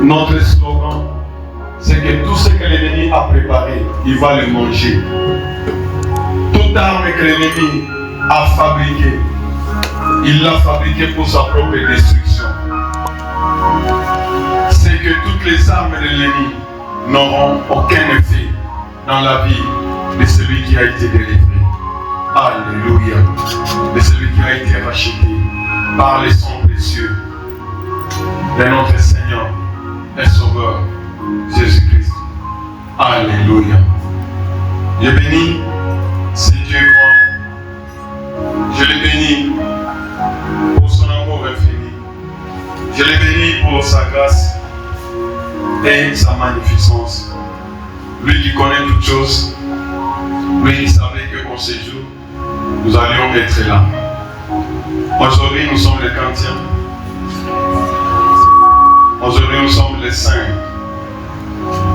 Notre slogan, c'est que tout ce que l'ennemi a préparé, il va le manger. Toute arme que l'ennemi a fabriquée, il l'a fabriquée pour sa propre destruction. C'est que toutes les armes de l'ennemi n'auront aucun effet dans la vie de celui qui a été délivré. Alléluia. De celui qui a été racheté par le sang précieux de notre Seigneur et Sauveur Jésus-Christ. Alléluia. Je bénis ce Dieu grand. Je le bénis pour son amour infini. Je le bénis pour sa grâce et sa magnificence. Lui qui connaît toutes choses, lui qui savait qu'au séjour, nous allions être là. Aujourd'hui, nous sommes les 40e. Aujourd'hui, nous sommes les 5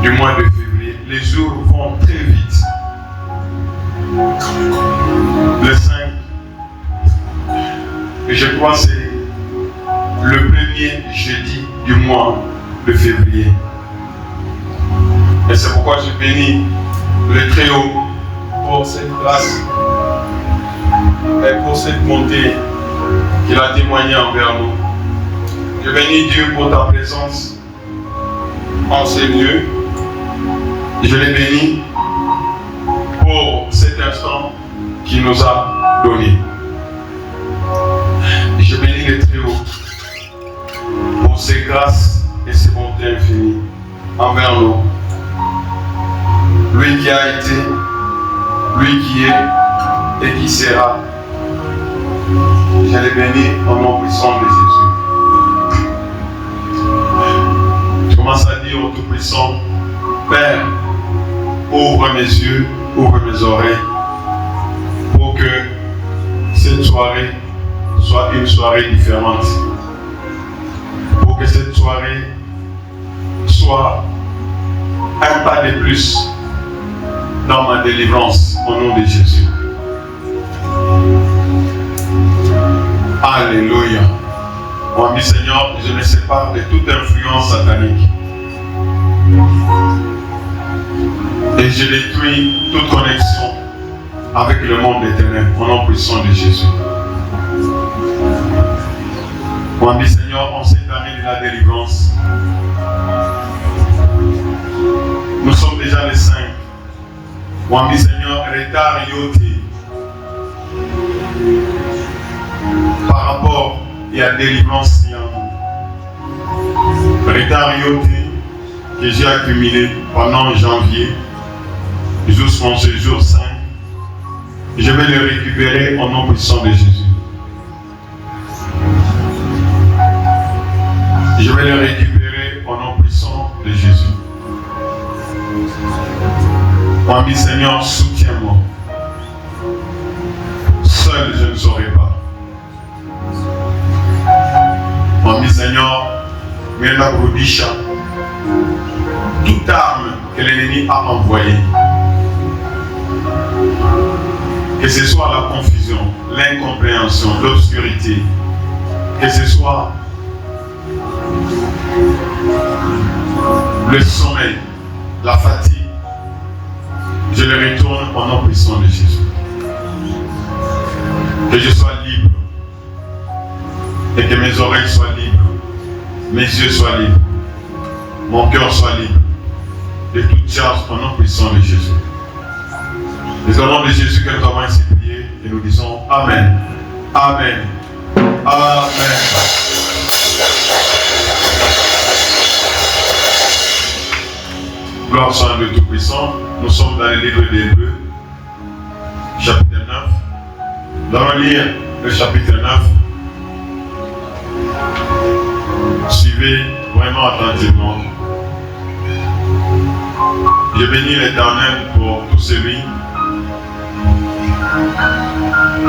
du mois de février. Les jours vont très vite. Le 5, et je crois que c'est le premier jeudi du mois de février. Et c'est pourquoi je bénis le Très-Haut pour cette grâce et pour cette montée qu'il a témoigné envers nous. Je bénis Dieu pour ta présence en ces lieux. Je les bénis pour cet instant qu'il nous a donné. Je bénis le Très-Haut pour ses grâces et ses bontés infinies envers nous. Lui qui a été, lui qui est et qui sera. Je les bénis au nom puissant de Jésus. Je commence à dire au Tout-Puissant, Père, ouvre mes yeux, ouvre mes oreilles, pour que cette soirée soit une soirée différente. Pour que cette soirée soit un pas de plus dans ma délivrance au nom de Jésus. Alléluia. Mon ami Seigneur, je me sépare de toute influence satanique. Et je détruis toute connexion avec le monde des ténèbres au nom puissant de Jésus. Mon ami Seigneur, en cette année de la délivrance, nous sommes déjà les 5. Mon ami Seigneur, retard yoté par rapport à la délivrance retard yoté que j'ai accumulé pendant janvier jusqu'en ce jour 5, je vais le récupérer au nom puissant de Jésus. Je vais le récupérer au nom puissant de Jésus. Mon ami Seigneur, soutiens-moi. Seul, je ne saurais pas. Mon ami Seigneur, Mena Brodisha, toute arme que l'ennemi a envoyée, que ce soit la confusion, l'incompréhension, l'obscurité, que ce soit le sommeil, la fatigue, je le retourne au nom puissant de Jésus. Que je sois libre et que mes oreilles soient libres, mes yeux soient libres, mon cœur soit libre de toute charge au nom puissant de Jésus. C'est au nom de Jésus que nous avons ainsi prié et nous disons Amen. Amen. Amen. Gloire soit à Dieu Tout-Puissant. Nous sommes dans le livre d'Hébreux, chapitre 9. Nous allons lire le chapitre 9. Suivez vraiment attentivement. Je bénis l'Éternel pour tout celui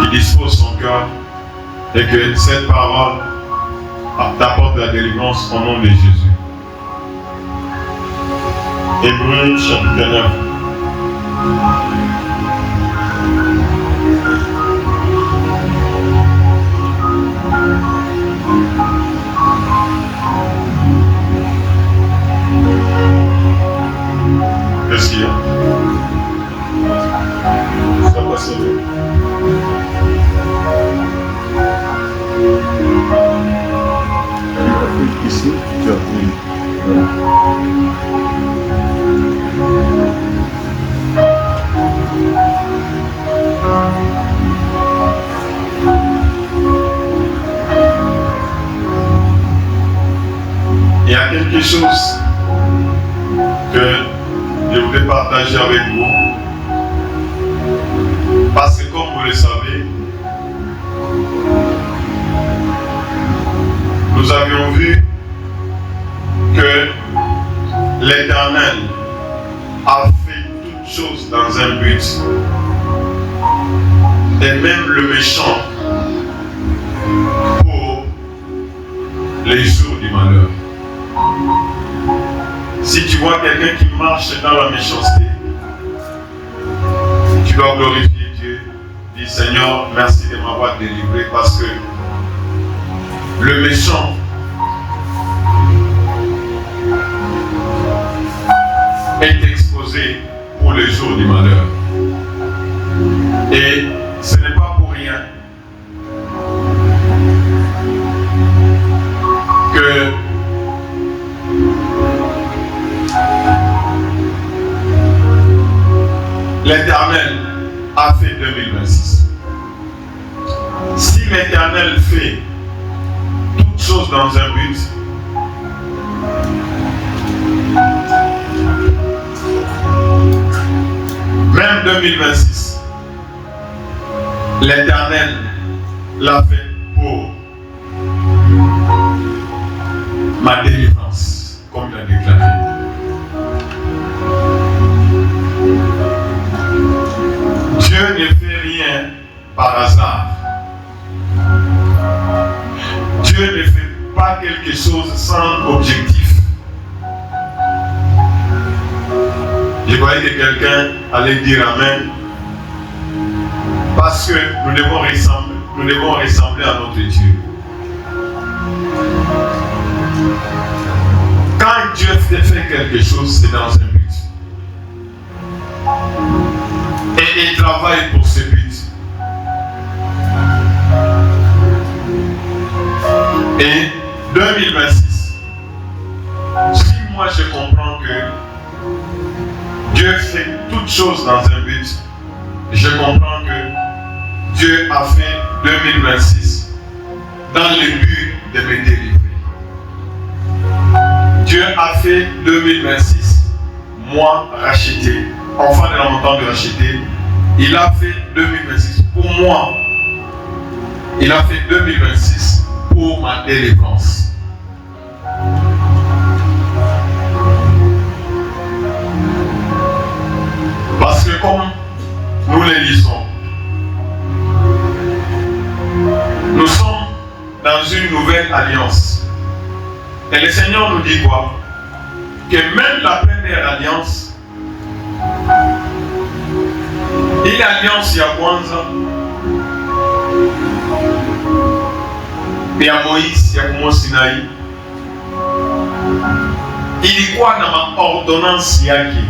qui dispose son cœur et que cette parole t'apporte la délivrance au nom de Jésus. Hébreux chapitre 9. Il y a quelque chose que je voulais partager avec vous. Parce que comme vous le savez, nous avions vu que l'Éternel a fait toutes choses dans un but. Et même le méchant pour les jours du malheur. Si tu vois quelqu'un qui marche dans la méchanceté, tu dois glorifier Dieu. Dis Seigneur, merci de m'avoir délivré parce que le méchant est exposé pour les jours du malheur. Et ce n'est pas pour rien que l'Éternel a fait 2026. Si l'Éternel fait toutes choses dans un but, même 2026, l'Éternel l'a fait pour ma délivrance, comme il a déclaré. Dieu ne fait rien par hasard. Dieu ne fait pas quelque chose sans objectif. Je voyais que quelqu'un allait dire Amen. Parce que nous devons ressembler à notre Dieu. Quand Dieu fait quelque chose, c'est dans un but. Et il travaille pour ce but. Et 2026, si moi je comprends que Dieu fait toutes choses dans un but, je comprends que Dieu a fait 2026 dans le but de me délivrer. Dieu a fait 2026, moi racheté, enfant de la montagne de racheter. Il a fait 2026 pour moi. Il a fait 2026 pour ma délivrance. Parce que comme nous les lisons, nous sommes dans une nouvelle alliance. Et le Seigneur nous dit quoi? Que même la première alliance, une alliance ya kwanza ya Moïse ya kumo Sinai ilikuwa na maordonnance yake.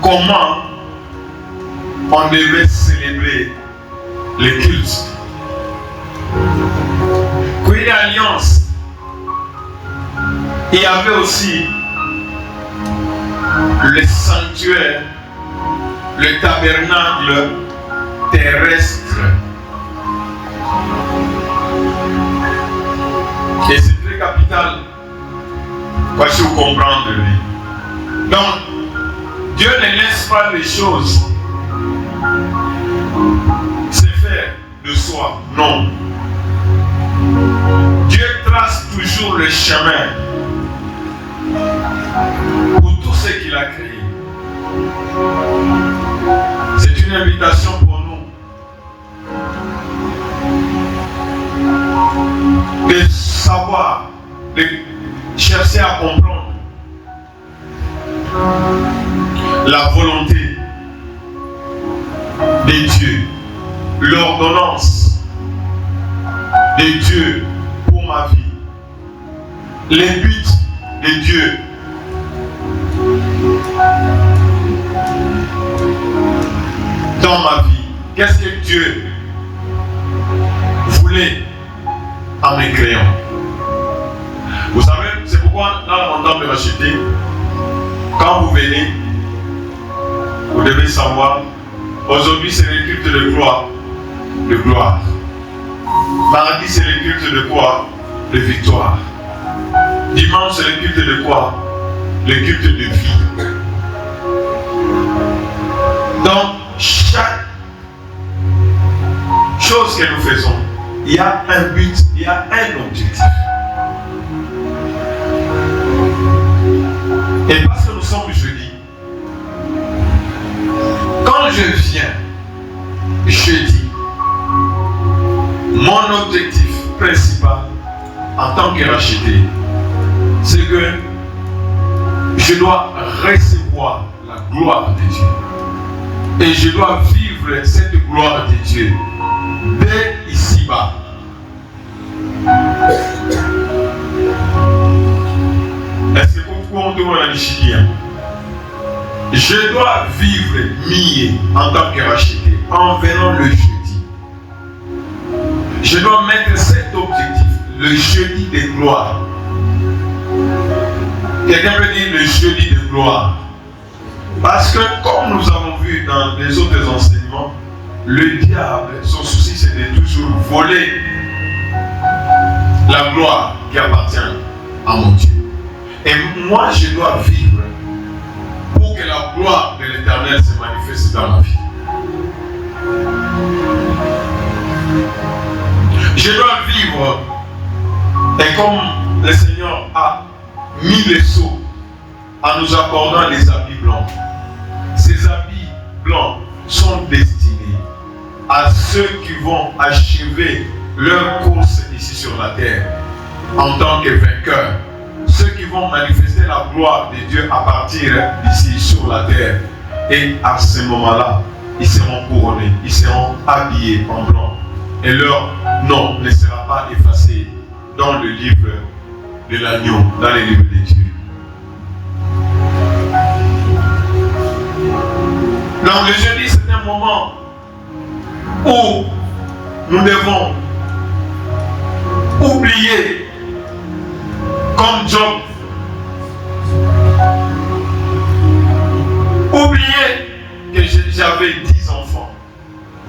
Comment on devait célébrer le culte. Une alliance, il y avait aussi le sanctuaire, le tabernacle terrestre. Et c'est très capital. Voici vous comprendre lui. Donc, Dieu ne laisse pas les choses se faire de soi. Non. Dieu trace toujours le chemin pour tout ce qu'il a créé. C'est une invitation pour nous de savoir, de chercher à comprendre la volonté de Dieu, l'ordonnance de Dieu pour ma vie, les buts de Dieu. Dans ma vie, qu'est-ce que Dieu voulait en me créant? Vous savez, pourquoi dans la montagne de racheter, quand vous venez, vous devez savoir, aujourd'hui c'est le culte de gloire. De gloire. Mardi c'est le culte de quoi? De victoire. Dimanche c'est le culte de quoi? Le culte de vie. Donc chaque chose que nous faisons, il y a un but, il y a un objectif. Et parce que nous sommes jeudi, quand je viens jeudi, mon objectif principal en tant que racheté, c'est que je dois recevoir la gloire de Dieu. Et je dois vivre cette gloire de Dieu dès ici-bas. Est-ce que pourquoi on demande la Michigan? Je dois vivre mieux en tant que racheté en venant le jeudi. Je dois mettre cet objectif, le jeudi de gloire. Quelqu'un peut dire le jeudi de gloire. Parce que comme nous avons vu dans les autres enseignements, le diable, son souci c'est de toujours voler la gloire qui appartient à mon Dieu. Et moi je dois vivre pour que la gloire de l'Éternel se manifeste dans ma vie. Je dois vivre, et comme le Seigneur a mis les sceaux en nous accordant les habits blancs, ces habits blancs sont destinés à ceux qui vont achever leur course ici sur la terre en tant que vainqueurs, ceux qui vont manifester la gloire de Dieu à partir d'ici sur la terre. Et à ce moment-là, ils seront couronnés, ils seront habillés en blanc et leur nom ne sera pas effacé dans le livre de l'agneau, dans les livres de Dieu. Donc le jeudi, c'est un moment où nous devons oublier, comme Job, oublier que j'avais 10 enfants,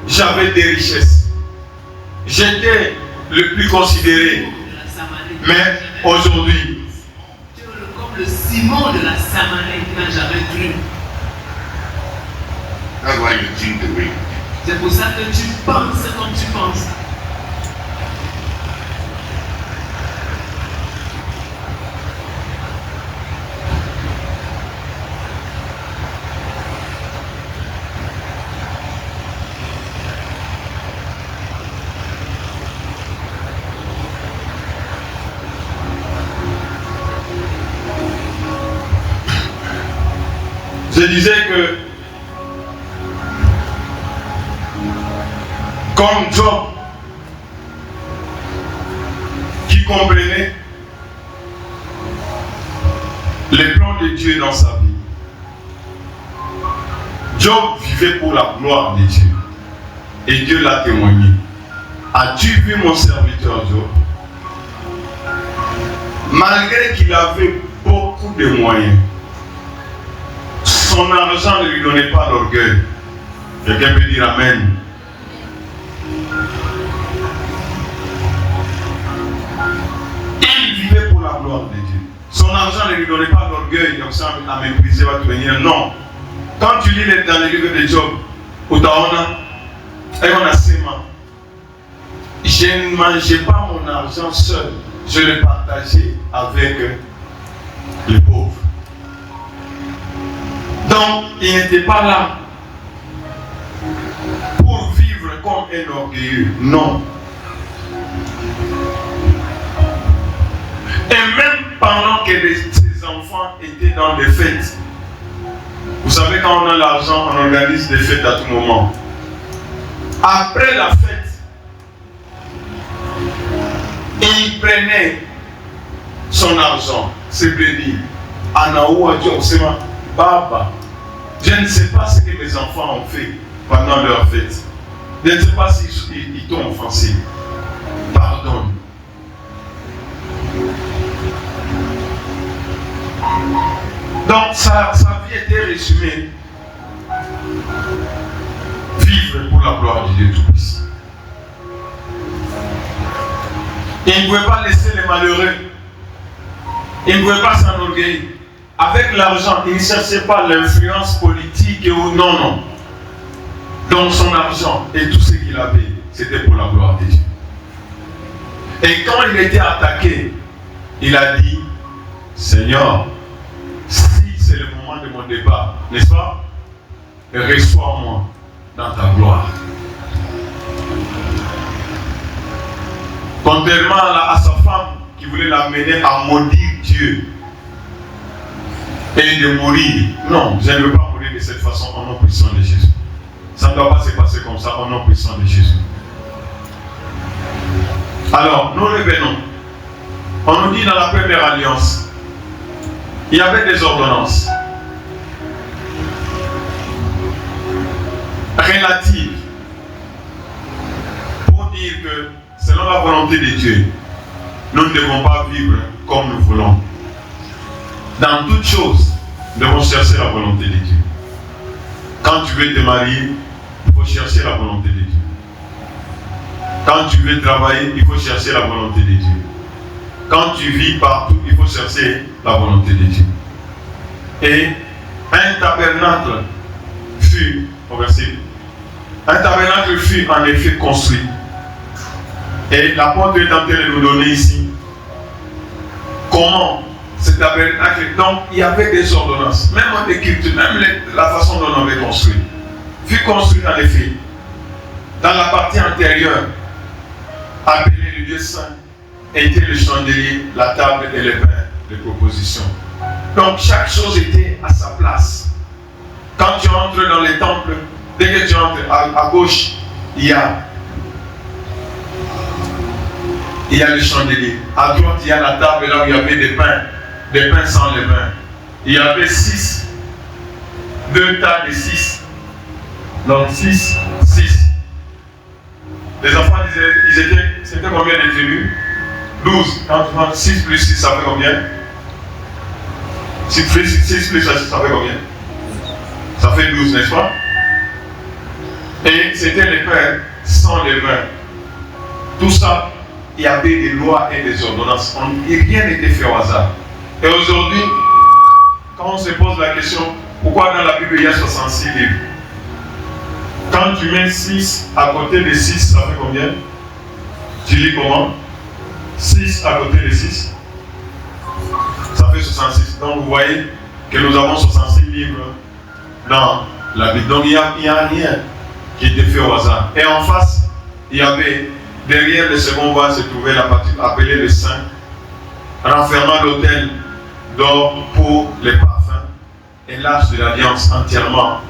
j'avais des richesses, j'étais le plus considéré, mais aujourd'hui, comme le Simon de la Samarie n'a jamais cru. That's why you think the way. C'est pour ça que tu penses comme tu penses. Je disais que comme Job qui comprenait les plans de Dieu dans sa vie, Job vivait pour la gloire de Dieu et Dieu l'a témoigné. As-tu vu mon serviteur Job? Malgré qu'il avait beaucoup de moyens, son argent ne lui donnait pas l'orgueil. Quelqu'un peut dire Amen. Il vivait pour la gloire de Dieu. Son argent ne lui donnait pas l'orgueil, comme ça, à mépriser, à te venir. Non. Quand tu lis dans les livres de Job, je ne mangeais pas mon argent seul, je le partageais avec les pauvres. Donc, il n'était pas là pour vivre comme un orgueilleux. Non. Et même pendant que ses enfants étaient dans des fêtes, vous savez, quand on a l'argent, on organise des fêtes à tout moment. Après la fête, il prenait son argent, c'est béni. Baba, je ne sais pas ce que mes enfants ont fait pendant leur fête. Je ne sais pas s'ils t'ont offensé. Pardonne. Donc sa vie était résumée. Vivre pour la gloire du Dieu Tout-Puissant. Il ne pouvait pas laisser les malheureux. Il ne pouvait pas s'enorgueillir. Avec l'argent, il ne cherchait pas l'influence politique ou non. Donc son argent et tout ce qu'il avait, c'était pour la gloire de Dieu. Et quand il était attaqué, il a dit, Seigneur, si c'est le moment de mon départ, n'est-ce pas? Reçois-moi dans ta gloire. Contrairement à sa femme qui voulait l'amener à maudire Dieu et de mourir. Non, je ne veux pas mourir de cette façon au nom puissant de Jésus. Ça ne doit pas se passer comme ça au nom puissant de Jésus. Alors, nous revenons. On nous dit dans la première alliance, il y avait des ordonnances relatives pour dire que selon la volonté de Dieu, nous ne devons pas vivre comme nous voulons. Dans toutes choses, nous devons chercher la volonté de Dieu. Quand tu veux te marier, il faut chercher la volonté de Dieu. Quand tu veux travailler, il faut chercher la volonté de Dieu. Quand tu vis partout, il faut chercher la volonté de Dieu. Et un tabernacle fut, en effet construit. Et l'apôtre est en train de nous donner ici comment ce tabernacle, donc il y avait des ordonnances, même en écriture, même la façon dont on avait construit, fut construit en effet dans la partie antérieure, appelée le lieu saint, était le chandelier, la table et les pains de proposition. Donc chaque chose était à sa place. Quand tu entres dans les temples, dès que tu entres à gauche, il y a le chandelier. À droite, il y a la table là où il y avait des pains sans les mains. Il y avait 2 tas de 6. Donc 6. Les enfants disaient, c'était combien de tribus? 12. Quand tu prends 6 plus 6, ça fait combien? 6 plus 6, ça fait combien? Ça fait 12, n'est-ce pas? Et c'était les pains sans les mains. Tout ça, il y avait des lois et des ordonnances. Et rien n'était fait au hasard. Et aujourd'hui, quand on se pose la question, pourquoi dans la Bible il y a 66 livres? Quand tu mets 6 à côté de 6, ça fait combien? Tu lis comment? 6 à côté de 6, ça fait 66. Donc vous voyez que nous avons 66 livres dans la Bible. Donc il n'y a rien qui était fait au hasard. Et en face, il y avait, derrière le second vase, se trouvait la partie appelée le Saint, renfermant l'autel d'or pour les parfums et l'arche de l'alliance entièrement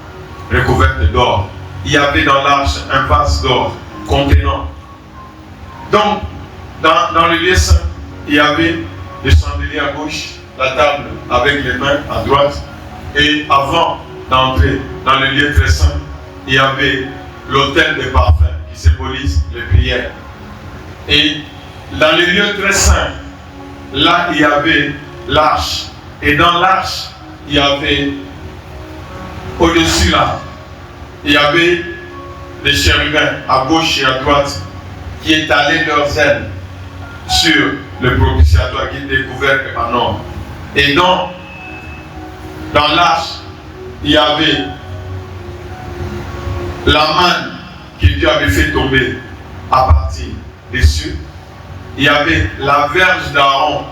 recouverte d'or. Il y avait dans l'arche un vase d'or contenant. Donc, dans le lieu saint, il y avait le chandelier à gauche, la table avec les mains à droite, et avant d'entrer dans le lieu très saint, il y avait l'autel des parfums qui symbolise les prières. Et dans le lieu très saint, là il y avait l'arche, et dans l'arche, il y avait au-dessus là, il y avait les chérubins à gauche et à droite qui étalaient leurs ailes sur le propitiatoire qui était couvert en or. Et donc, dans l'arche, il y avait la manne que Dieu avait fait tomber à partir des cieux. Il y avait la verge d'Aaron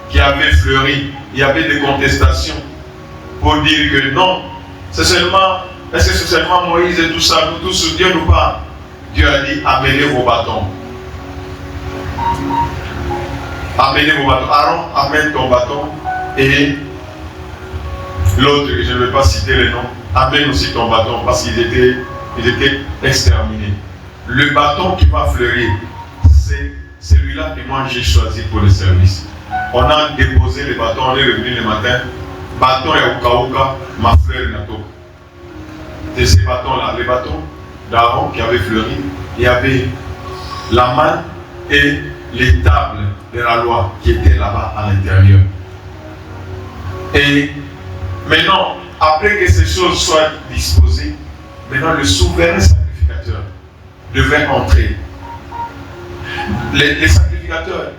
qui avait fleuri. Il y avait des contestations pour dire que non, est-ce que c'est seulement Moïse et tout ça, nous tous, Dieu nous parle. Dieu a dit, amenez vos bâtons. Amenez vos bâtons. Aaron, amène ton bâton. Et l'autre, je ne vais pas citer les noms, amène aussi ton bâton parce qu'ils étaient exterminés. Le bâton qui va fleurir, c'est celui-là que moi j'ai choisi pour le service. On a déposé le bâton, on est revenu le matin. Bâton et Okaoka, ma fleur Nato. C'est ces bâtons-là, les bâtons d'Aaron qui avaient fleuri. Il y avait la manne et les tables de la loi qui étaient là-bas à l'intérieur. Et Maintenant, après que ces choses soient disposées, maintenant le souverain sacrificateur devait entrer. Les sacrificateurs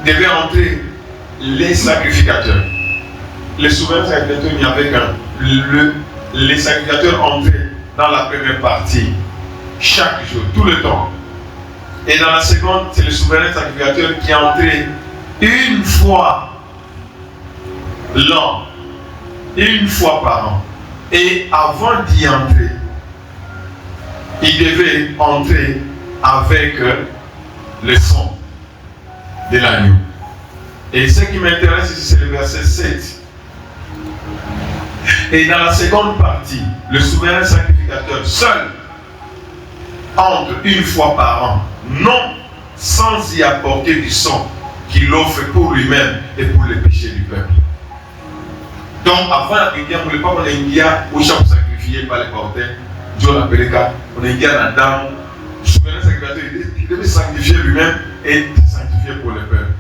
devaient entrer, les sacrificateurs. Les souverains sacrificateurs, il n'y avait qu'un. Les sacrificateurs entraient dans la première partie, chaque jour, tout le temps. Et dans la seconde, c'est le souverain sacrificateur qui entrait une fois l'an, une fois par an. Et avant d'y entrer, il devait entrer avec le sang de l'agneau. Et ce qui m'intéresse ici, c'est le verset 7. Et dans la seconde partie, le souverain sacrificateur seul entre une fois par an, non sans y apporter du sang qu'il offre pour lui-même et pour les péchés du peuple. Donc avant la prière, on ne voulait pas qu'on ait une guerre où chaque sacrifié par les porteurs, Dieu l'appelait car on a une guerre à la dame. Le souverain sacrificateur, il devait sacrifier lui-même et sanctifier pour le peuple.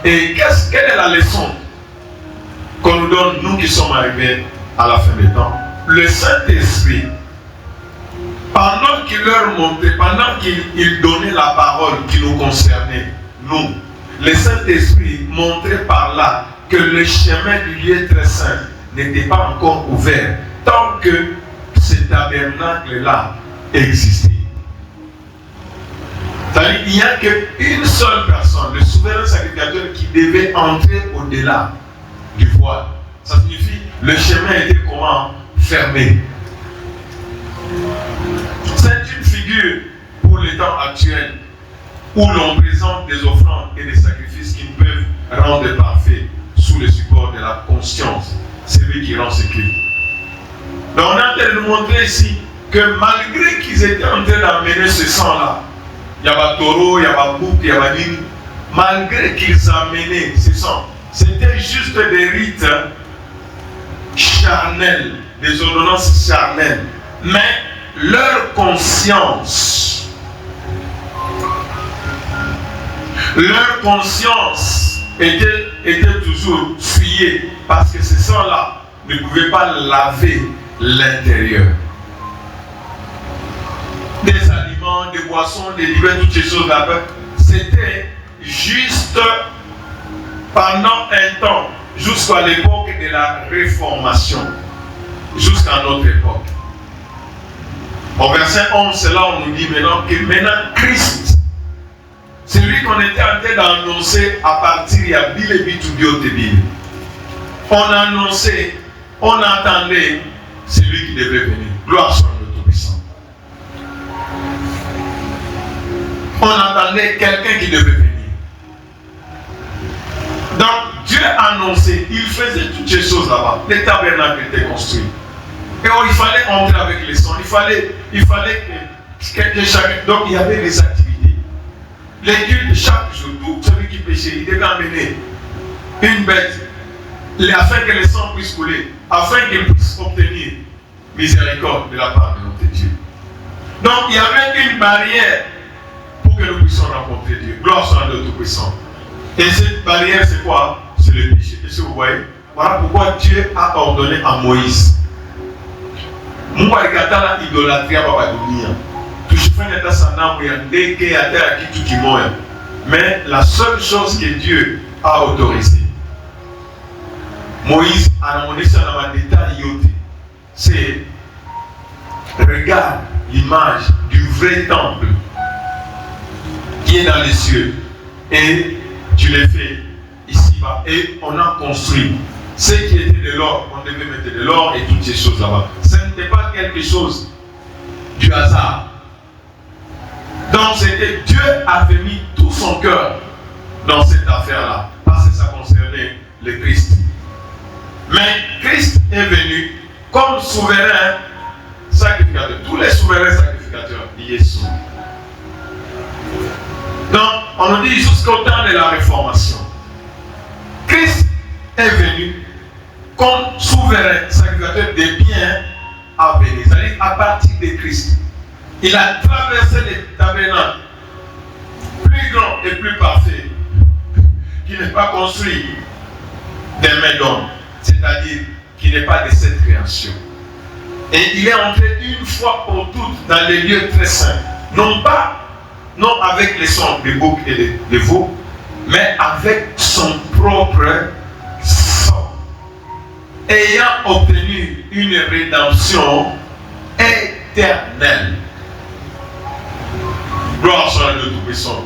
Et quelle est la leçon qu'on nous donne, nous qui sommes arrivés à la fin des temps? Le Saint-Esprit, pendant qu'il leur montrait, pendant qu'il donnait la parole qui nous concernait, nous, le Saint-Esprit montrait par là que le chemin du lieu très saint n'était pas encore ouvert tant que ce tabernacle-là existait. C'est-à-dire qu'il n'y a qu'une seule personne, le souverain sacrificateur, qui devait entrer au-delà du voile. Ça signifie le chemin était comment? Fermé. C'est une figure pour les temps actuels où l'on présente des offrandes et des sacrifices qui ne peuvent rendre parfait sous le support de la conscience. C'est lui qui rend ce culte. Donc on est en train de nous montrer ici que malgré qu'ils étaient en train d'amener ce sang-là, il y a taureau, il y a bouc, il y a nid, malgré qu'ils amenaient ce sang, c'était juste des rites charnels, des ordonnances charnelles. Mais leur conscience était toujours souillée parce que ce sang-là ne pouvait pas laver l'intérieur. Des aliments, des boissons, des divers, toutes ces choses là-bas, c'était juste pendant un temps, jusqu'à l'époque de la Réformation, jusqu'à notre époque. Au verset 11, c'est là où on nous dit maintenant que maintenant Christ, c'est lui qu'on était en train d'annoncer à partir il y a Bill et Bitoubiotébile. On annonçait, on attendait celui qui devait venir. Gloire soit le Tout-Puissant. On attendait quelqu'un qui devait venir. Donc Dieu annonçait, il faisait toutes ces choses là-bas. Les tabernacles étaient construits. Et il fallait entrer avec les sons. Il fallait que chacun. Donc il y avait des activités. Les cultes chaque jour, tout celui qui péchait, il devait amener une bête afin que le sang puisse couler, afin qu'il puisse obtenir miséricorde de la part de notre Dieu. Donc il y avait une barrière pour que nous puissions rencontrer Dieu. Gloire soit à Dieu Tout-Puissant. Et cette barrière, c'est quoi? C'est le péché. Est-ce que vous voyez? Voilà pourquoi Dieu a ordonné à Moïse. Mouarikata idolâtrie à Babadonia. Mais la seule chose que Dieu a autorisée, Moïse a demandé ça dans un détail, c'est regarde l'image du vrai temple qui est dans les cieux et tu l'as fait ici-bas et on a construit. Ce qui était de l'or, on devait mettre de l'or et toutes ces choses là-bas. Ce n'était pas quelque chose du hasard. Donc c'était Dieu avait mis tout son cœur dans cette affaire-là, parce que ça concernait le Christ. Mais Christ est venu comme souverain sacrificateur. Tous les souverains sacrificateurs, Jésus. Donc on nous dit jusqu'au temps de la Réformation, Christ est venu comme souverain sacrificateur des biens à venir. C'est-à-dire à partir de Christ. Il a traversé les tabernacles plus grands et plus parfaits qui n'est pas construit des mains d'hommes. C'est-à-dire qui n'est pas de cette création. Et il est entré une fois pour toutes dans les lieux très saints. Non avec les sons des boucs et des veaux, mais avec son propre sang. Ayant obtenu une rédemption éternelle. Gloire soit à Dieu Tout-Puissant.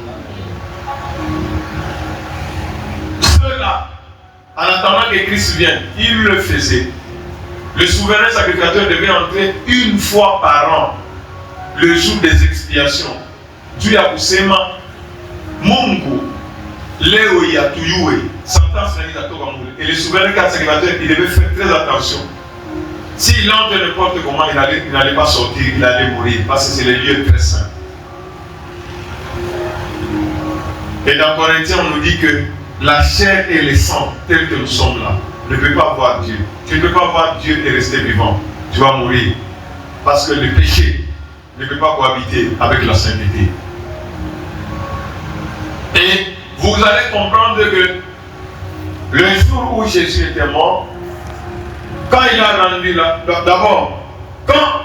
Cela, en attendant que Christ vienne, il le faisait. Le souverain sacrificateur devait entrer une fois par an, le jour des expiations. Dieu a poussé Mungu, Léo Yatuyue, sentence et le souverain sacrificateur, il devait faire très attention. S'il entre n'importe comment, il n'allait pas sortir, il allait mourir, parce que c'est les lieux très saints. Et dans Corinthiens, on nous dit que la chair et le sang, tels que nous sommes là, ne peuvent pas voir Dieu. Tu ne peux pas voir Dieu et rester vivant. Tu vas mourir. Parce que le péché ne peut pas cohabiter avec la sainteté. Et vous allez comprendre que le jour où Jésus était mort, quand il a rendu là, d'abord, quand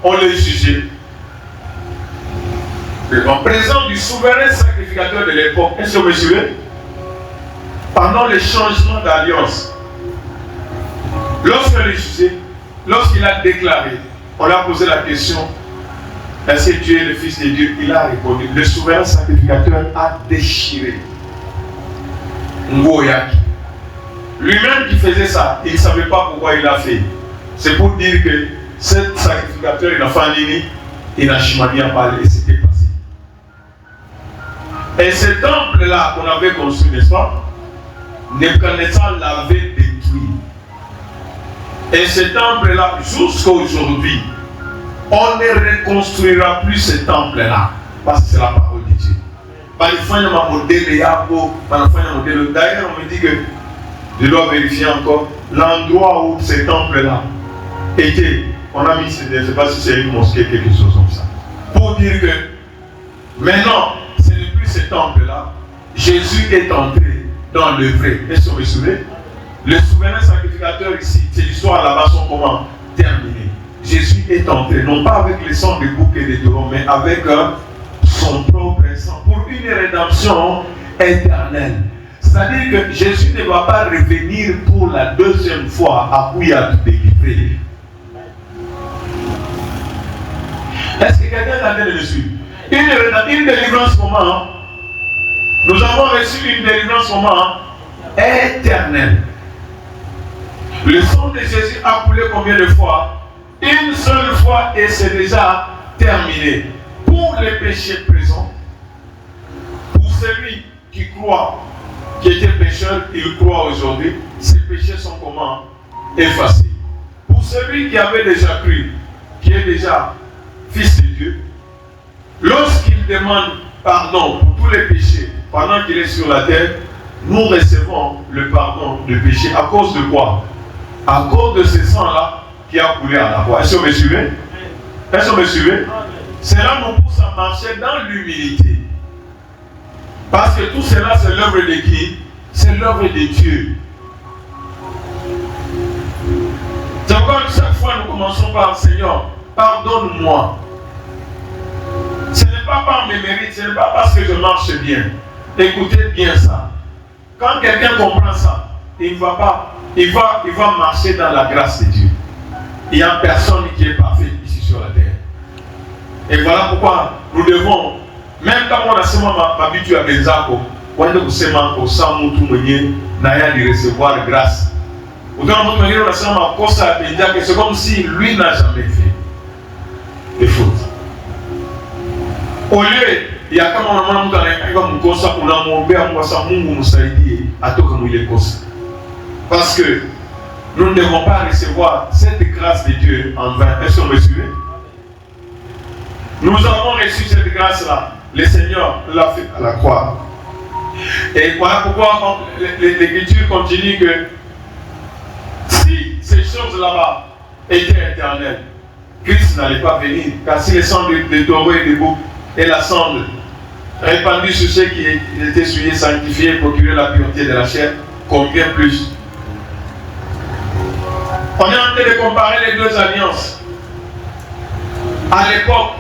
on le jugeait, en présence du souverain sacrificateur de l'époque, est-ce que vous me suivez? Pendant le changement d'alliance, lorsqu'il a déclaré, on lui a posé la question, est-ce que tu es le Fils de Dieu? Il a répondu, le souverain sacrificateur a déchiré Ngoyaki. Lui-même qui faisait ça, il ne savait pas pourquoi il l'a fait. C'est pour dire que ce sacrificateur, il a fait un lit, il a chimani à parler et c'était passé. Et ce temple-là qu'on avait construit, n'est-ce pas? Nebuchadnezzar l'avait détruit. Et ce temple-là, jusqu'à aujourd'hui, on ne reconstruira plus ce temple-là. Parce que c'est la parole de Dieu. D'ailleurs, on me dit que je dois vérifier encore l'endroit où ce temple-là était. On a mis, je ne sais pas si c'est une mosquée, quelque chose comme ça. Pour dire que maintenant, ce n'est plus ce temple-là. Jésus est entré dans le vrai. Est-ce que vous me souvenez? Le souverain sacrificateur ici, c'est l'histoire là-bas sont comment terminée. Jésus est entré, non pas avec le sang des boucs et des taureaux, mais avec son propre sang, pour une rédemption éternelle. C'est-à-dire que Jésus ne va pas revenir pour la deuxième fois à Kouya tout délivrer. Est-ce que quelqu'un a bien reçu une délivrance moment? Nous avons reçu une délivrance moment éternelle. Le sang de Jésus a coulé combien de fois? Une seule fois et c'est déjà terminé. Pour les péchés présents, pour celui qui croit, qui était pécheur, il croit aujourd'hui, ses péchés sont comment? Effacés. Pour celui qui avait déjà cru, qui est déjà fils de Dieu, lorsqu'il demande pardon pour tous les péchés pendant qu'il est sur la terre, nous recevons le pardon de péché. À cause de quoi? À cause de ce sang-là qui a coulé à la croix. Est-ce que vous me suivez? Est-ce que vous me suivez? Cela nous pousse à marcher dans l'humilité. Parce que tout cela, c'est l'œuvre de qui? C'est l'œuvre de Dieu. C'est pourquoi chaque fois nous commençons par Seigneur, pardonne-moi. Ce n'est pas par mes mérites, ce n'est pas parce que je marche bien. Écoutez bien ça. Quand quelqu'un comprend ça, il ne va pas, il va marcher dans la grâce de Dieu. Il n'y a personne qui est parfait ici sur la terre. Et voilà pourquoi nous devons, même quand on a seulement m'habitué à Benzako, on a seulement au sang moutou meunier, n'ayant de recevoir grâce. Autant nous meunier, on a seulement cause à Benzako, c'est comme si lui n'a jamais fait de faute. Au lieu, il y a comme un moment où on a mon père, on a mon saïdi, à tout comme il est cause. Parce que nous ne devons pas recevoir cette grâce de Dieu en vain. Est-ce que vous me suivez? Nous avons reçu cette grâce-là. Le Seigneur l'a fait à la croix. Et voilà pourquoi l'Écriture continue que si ces choses là-bas étaient éternelles, Christ n'allait pas venir. Car si le sang de taureaux et de boucs et la cendre répandue sur ceux qui étaient souillés, sanctifiés, procuraient la pureté de la chair, combien plus On est en train de comparer les deux alliances. À l'époque,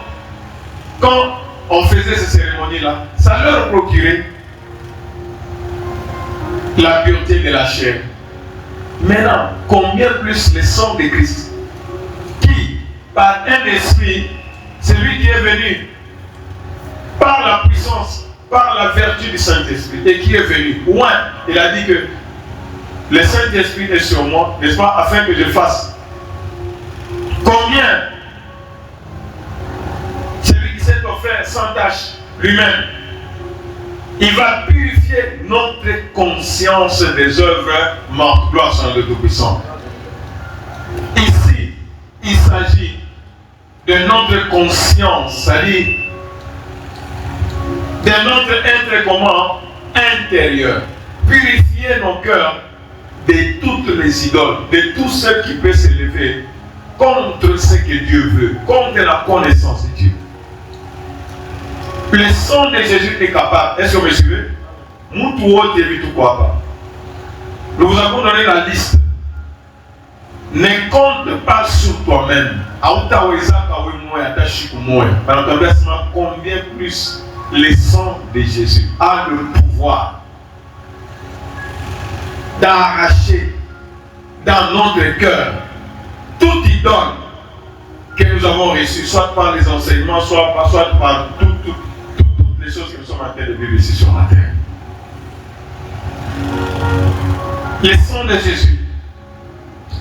quand on faisait ces cérémonies-là, ça leur procurait la pureté de la chair. Maintenant, combien plus le sang de Christ, qui, par un esprit, c'est lui qui est venu, par la puissance, par la vertu du Saint-Esprit, et qui est venu. Ouin, il a dit que le Saint-Esprit est sur moi, n'est-ce pas, afin que je fasse. Combien celui qui s'est offert sans tâche lui-même, il va purifier notre conscience des œuvres mortes. Gloire soit le Tout-Puissant. Ici, il s'agit de notre conscience, c'est-à-dire de notre être comment intérieur. Purifier nos cœurs de toutes les idoles, de tout ce qui peut s'élever contre ce que Dieu veut, contre la connaissance de Dieu. Le sang de Jésus est capable. Est-ce que vous me suivez? Nous vous avons donné la liste. Ne compte pas sur toi-même. Combien plus le sang de Jésus a le pouvoir d'arracher dans notre cœur toute idole que nous avons reçue, soit par les enseignements, soit par toutes les choses que nous sommes en train de vivre ici sur la terre. Le sang de Jésus.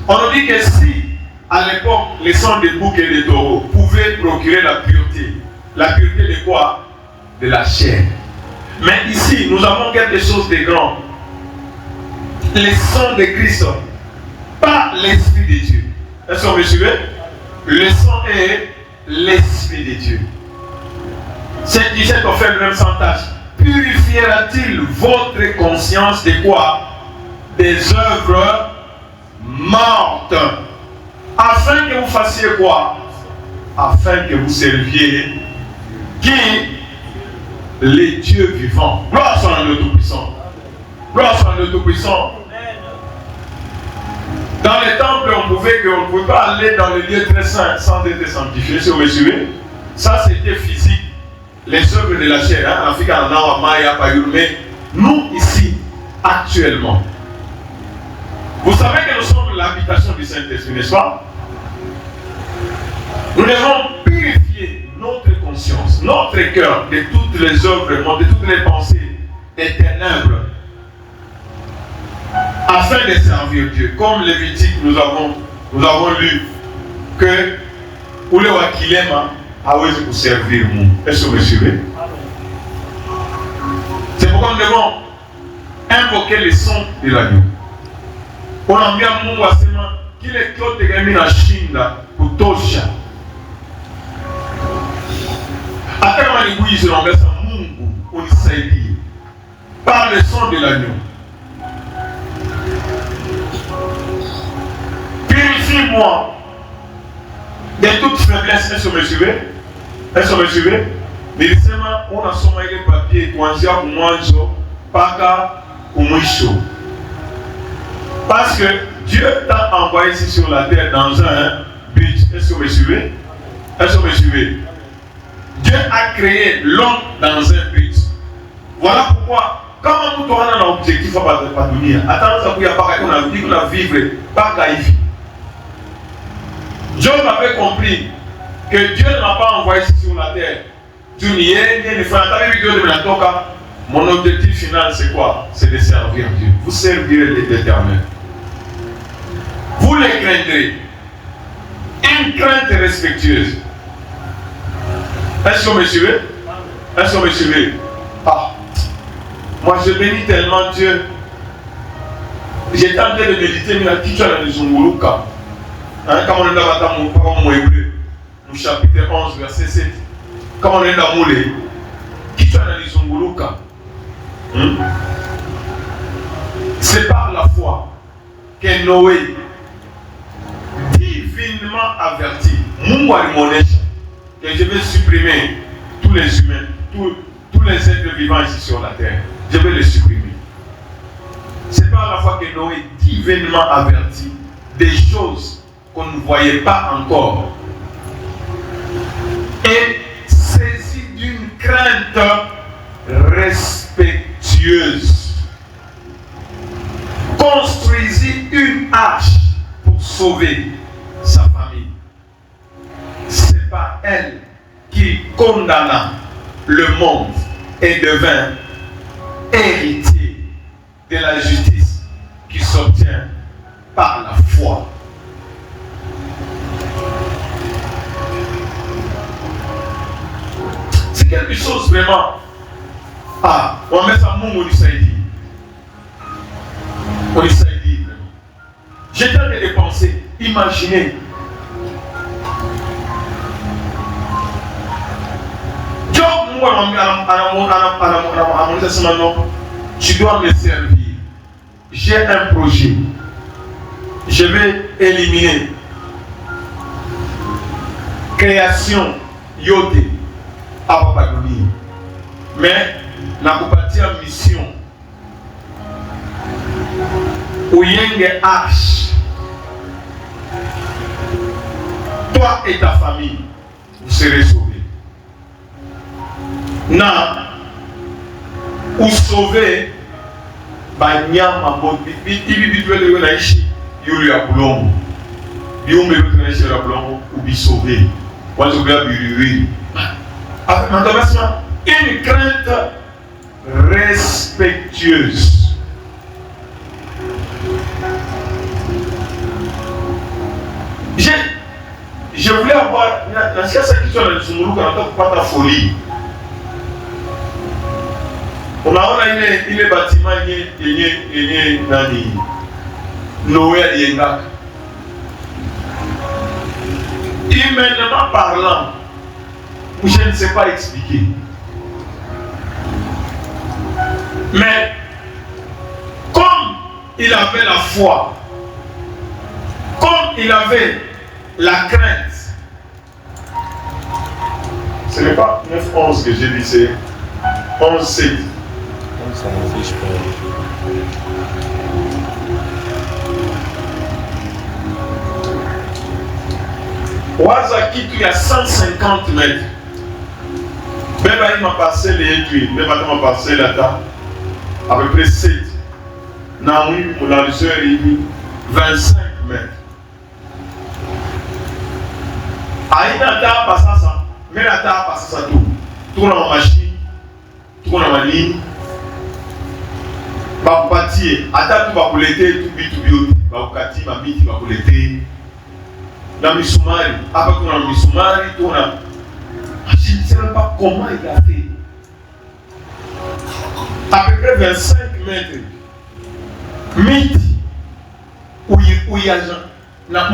On nous dit que si, à l'époque, le sang des boucs et des taureaux pouvait procurer la pureté de quoi? De la chair. Mais ici, nous avons quelque chose de grand. Le sang de Christ, pas l'Esprit de Dieu. Est-ce que vous me suivez? Le sang est l'Esprit de Dieu. C'est qui s'est offert même sans tâche. Purifiera-t-il votre conscience de quoi? Des œuvres mortes. Afin que vous fassiez quoi? Afin que vous serviez qui? Les dieux vivants. Gloire soit à le Tout-Puissant. Gloire soit à le Tout-Puissant. Dans les temples, on ne pouvait pas aller dans les lieux très saints sans être sanctifié. Si vous me suivez, ça c'était physique. Les œuvres de la chair, mais nous ici, actuellement, vous savez que nous sommes l'habitation du Saint-Esprit, n'est-ce pas? Nous devons purifier notre conscience, notre cœur de toutes les œuvres, de toutes les pensées éternelles, afin de servir Dieu. Comme Lévitique, nous avons lu que pour le Wakilema, pour servir nous. Est-ce que vous me suivez? C'est pourquoi nous devons invoquer le son de l'agneau. On a mis un mot à ce moment qu'il est clos de gagner la Chine pour Tosha. Après, on a dit oui, je l'engage à Mungu, on essaie par le son de l'agneau. Purifie-moi de toute faiblesse. Est-ce que vous me suivez? Est-ce que vous me suivez? Mais seulement, on a sommé les papiers, kuanzia kumwanzo, paka kumwisho. Parce que Dieu t'a envoyé ici sur la terre dans un but. Est-ce que vous me suivez? Est-ce que vous me suivez? Dieu a créé l'homme dans un but. Voilà pourquoi, quand on a un objectif à pas donner, attends, ça qu'on a dit qu'on a vivre, pas caïfi. Job avait compris que Dieu ne m'a pas envoyé ici sur la terre. Mon objectif final, c'est quoi? C'est de servir Dieu. Vous servirez l'Éternel. Vous les craindrez. Une crainte respectueuse. Est-ce que vous me suivez? Est-ce que vous me suivez? Ah, moi je bénis tellement Dieu. J'ai tenté de méditer, mais la petite chose de Zunguluka. Quand on est dans le chapitre 11, verset 7. Quand on est dans le moulé, qui tu as Zunguluka? C'est par la foi que Noé, divinement averti, que je vais supprimer tous les humains, tous les êtres vivants ici sur la terre. Je vais les supprimer. C'est par la foi que Noé, divinement averti des choses qu'on ne voyait pas encore. Et saisi d'une crainte respectueuse, construisit une arche pour sauver sa famille. C'est pas elle qui condamna le monde et devint héritier de la justice qui s'obtient par la foi. C'est quelque chose vraiment. Ah, on met ça mon Monissaïdi. Monissaïdi, vraiment. J'ai tenté de penser, imaginez. Tu dois me servir. J'ai un projet. Je vais éliminer création yote à Papagonie. Mais la mission où il y a une arche. Toi et ta famille, vous serez sauvés. Na ou sauver banyama bobi ibibitwele yo naishi yulu ya bulongo yumbe yo naishi ya bulongo ubi sauver wazo bia biriwi maintenant une crainte respectueuse. Je voulais avoir la science qui soit dans le quand on pas ta folie. On a il est bâtiment il nani Noël Yenga. Humainement parlant, je ne sais pas expliquer. Mais comme il avait la foi, comme il avait la crainte, ce n'est pas 9-11 que j'ai dit, c'est 11-7. Waza kitu ya 150 mètres. Beba il m'a passé les étuis, beba m'a passé la table. À peu près 7. Naoui, mon largeur, il 25 mètres. Aïe, la table passe ça. Mais la table passe ça tout. Tout dans ma machine, tout dans ma ligne. Bakupati, ata tu bakulete, tu bitu, bakukati, mabiti, bakulete. Dans Missoumari, après qu'on a Missoumari, on a. Je ne sais même pas comment il a fait. À peu près 25 mètres. Midi, où il y a na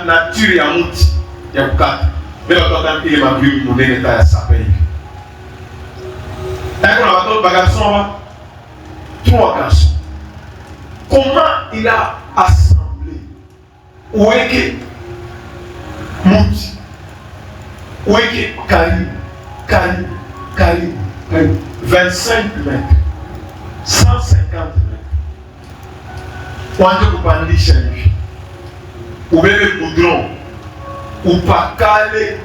nature ya muti ya kukata. Mais on entend qu'il est ma plus mon état à sa paye. Et qu'on a battu bagarçon là. 3 garçons. Comment il a assemblé Oueke Mouti Oueke Kari 25 mètres 150 mètres. Quand tu kupandisha hivi ubebe goudron ou pas calé.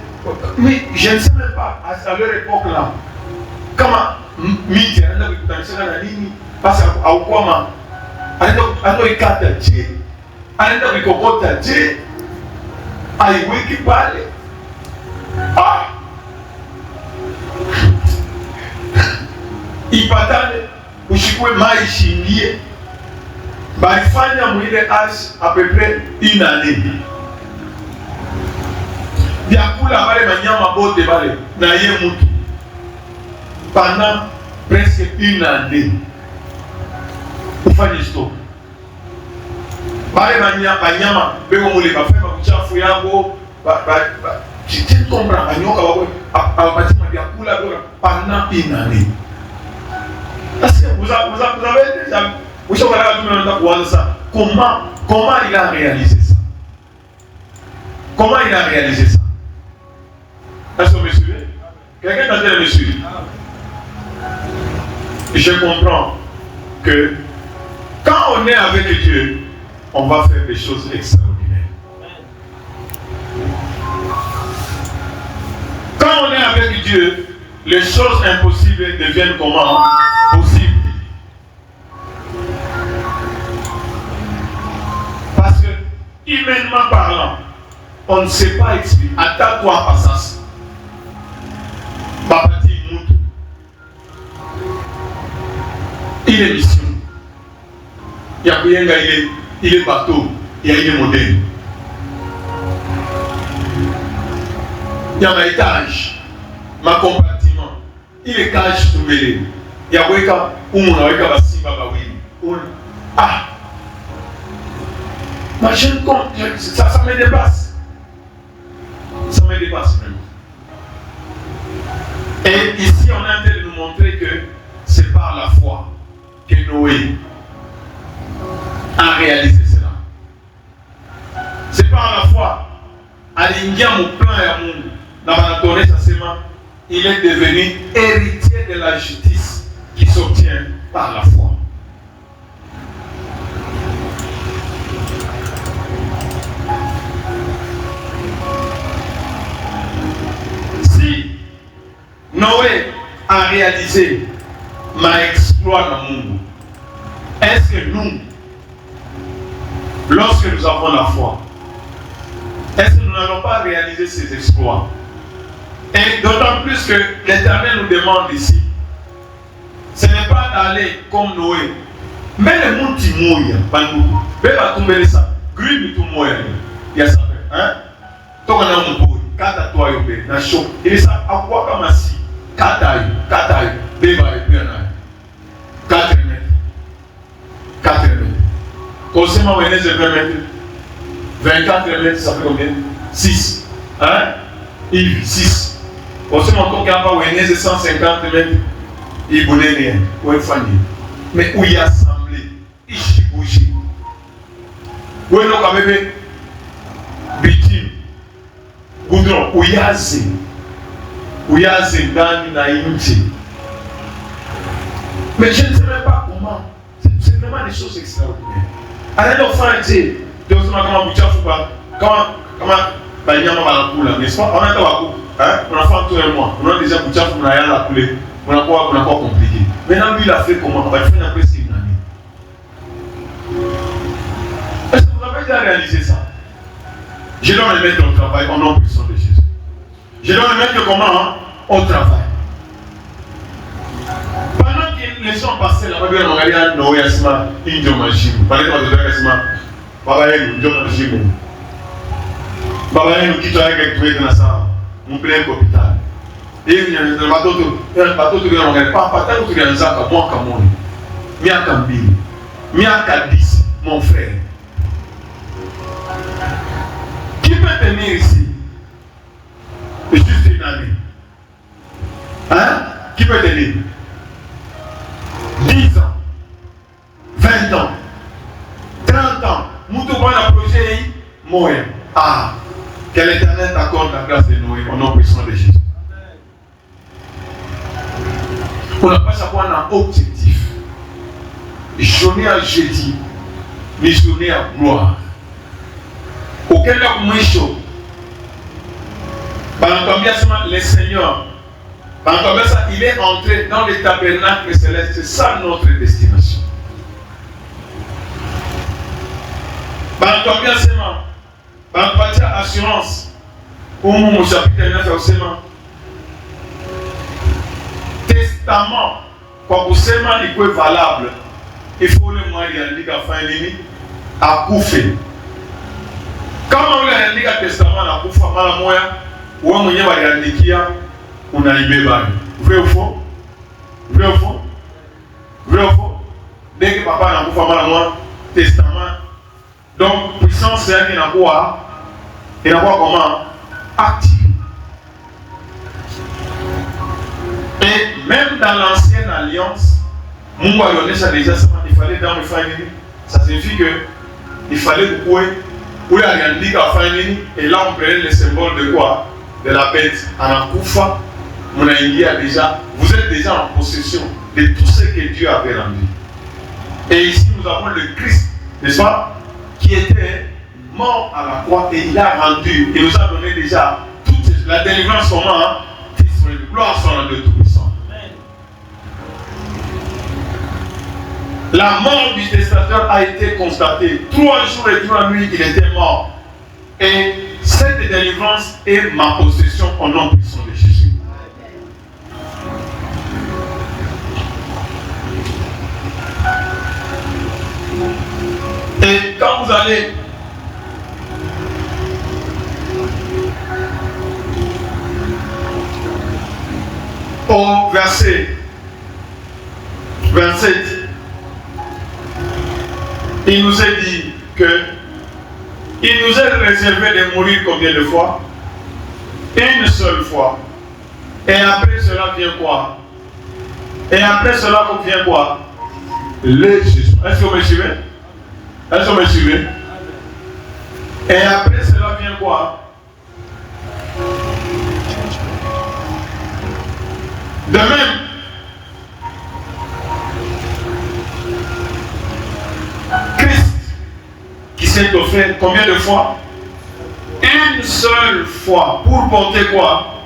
Mais je ne sais même pas à leur époque là comment midi anaenda kukutanisha na nini basi au kwama anaenda ikata je anaenda kukokota je aiweki pale ipatane ushikwe mai shindie balifanya mwile arche à peu près une année. Vyakula wale manyama bote wale na ye mutu pendant presque une année. Ufanye stop. Wale manyama beko mule bafema kuchafu yango tu comprends banyoka wako abapatima vyakula pendant une année. Est-ce que vous avez déjà comment il a réalisé ça? Comment il a réalisé ça? Est-ce que vous me suivez? Quelqu'un t'a dit de me suivre? Je comprends que quand on est avec Dieu, on va faire des choses extraordinaires. Quand on est avec Dieu, les choses impossibles deviennent comment? Possibles. Parce que, humainement parlant, on ne sait pas expliquer. Attends-toi à passage. Babati Moutou. Il est mission. Yakuyenga, il est bateau. Il est modèle. Il y a un étage. Ma compartiment. Il est cage tout mêlé. Il y a un ah! Ma chaîne compte. Ça me dépasse. Ça me dépasse même. Et ici, on est en train de nous montrer que c'est par la foi que Noé a réalisé cela. C'est par la foi. Alingia mon plan et mon n'abandonner sa semence. Il est devenu héritier de la justice qui s'obtient par la foi. Si Noé a réalisé ma exploit dans le monde, est-ce que nous, lorsque nous avons la foi, est-ce que nous n'allons pas réaliser ces exploits? Et d'autant plus que l'Éternel nous demande ici, ce n'est pas d'aller comme Noé. Mais le monde qui mouille, il va tomber ça. Grille tout mouille. Il y a ça. Hein? Toi, on a un peu. Kata toi, il y a chaud. Il est ça. À quoi comme assis? Kata, béba et bien. 4 mètres. 4 mètres. Constamment, on est de 20 mètres. 24 mètres, ça fait combien? 6. Hein? Il 6. Aussi, mon cas, où il y a 150 mètres, il ne rien. Où est famille? Mais où il y a assemblé, il bouge. Où est le bébé? Bitume. Goudron. Où il y a zé. Où il y a zé dans une. Mais je ne sais même pas comment. C'est vraiment des choses extraordinaires. Allez, nous faire dire, comment il y a un coup là, n'est-ce pas? On a un coup. On a fait tout un mois. On a déjà beaucoup de on a rien à couler. On a pas compliqué. Maintenant, lui, il a fait comment? On va faire un peu une année. Est-ce que vous avez déjà réalisé ça? Je dois me mettre au travail au nom puissant de Jésus. Je dois me mettre comment? Au travail. Pendant que les gens passaient là-bas, on a regardé Noé Asma, Indio Majim. Pendant que on a regardé Asma, Baba Yenu, Indio Majim. Baba Yenu, qui travaille avec toi dans ça. Mon plein hôpital. Et il y a un bateau qui est en regardé. Papa, tant que tu es en Zaka, moi, Kamon. Mia Kambili. Mia Kadis, mon frère. Qui peut tenir ici? Juste une année. Hein? Qui peut tenir? 10 ans. 20 ans. 30 ans. Moutouba a projet, moyen. Ah! Que l'Éternel t'accorde la grâce de Noé au nom puissant de Jésus. On n'a pas savoir un objectif. Journée à jeudi, mais journée à gloire. Auquel là, moins chaud. Le Seigneur, il est entré dans le tabernacle céleste. C'est ça notre destination. Assurance. Au chapitre 9, testament, quand vous savez qu'il est valable, il faut le moyen de à couper. Quand on a un testament à couper, ou on a un vrai ou faux? Vrai ou faux? Vrai ou faux? Dès que papa a un testament, donc puissance c'est un qui n'a quoi? Et n'a pas comment actif. Et même dans l'ancienne alliance, il fallait dans le famille. Ça signifie qu'il fallait couper ou la et là on prenait le symbole de quoi? De la bête. En Akoufa, vous êtes déjà en possession de tout ce que Dieu avait rendu. Et ici nous avons le Christ, n'est-ce pas? Qui était mort à la croix et il a rendu, il nous a donné déjà toute la délivrance comment? Gloire soit à Dieu Tout-Puissant. La mort du testateur a été constatée. 3 jours et 3 nuits, il était mort. Et cette délivrance est ma possession au nom puissant de Jésus. Et quand vous allez au verset 27, il nous est dit que il nous est réservé de mourir combien de fois? Une seule fois. Et après cela vient quoi? Et après cela vient quoi? Le jugement. Est-ce que vous me suivez? Est-ce que vous me suivez? Et après cela vient quoi? De même, Christ qui s'est offert combien de fois? Une seule fois. Pour porter quoi?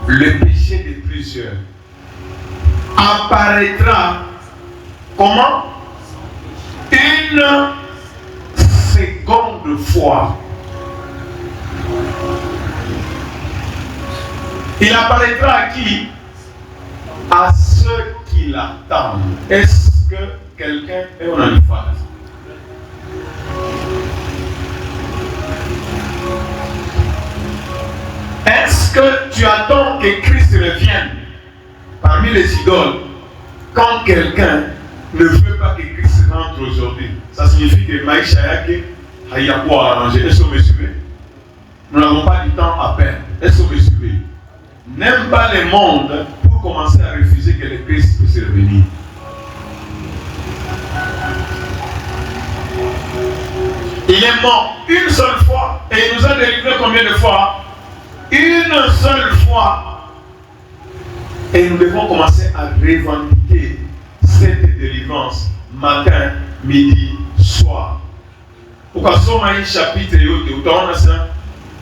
Le péché de plusieurs. Apparaîtra comment? Une seconde fois. Il apparaîtra à qui? À ceux qui l'attendent. Est-ce que quelqu'un est en emphase? Est-ce que tu attends que Christ revienne parmi les idoles quand quelqu'un ne veut pas que Christ rentre aujourd'hui? Ça signifie que Maïcha Yake a y a quoi arranger. Est-ce que vous me suivez? Nous n'avons pas du temps à perdre. Est-ce que vous me suivez? N'aime pas le monde pour commencer à refuser que le Christ puisse revenir. Il est mort une seule fois et il nous a délivré combien de fois? Une seule fois. Et nous devons commencer à revendiquer cette délivrance matin, midi, soir. Pourquoi sommes un chapitre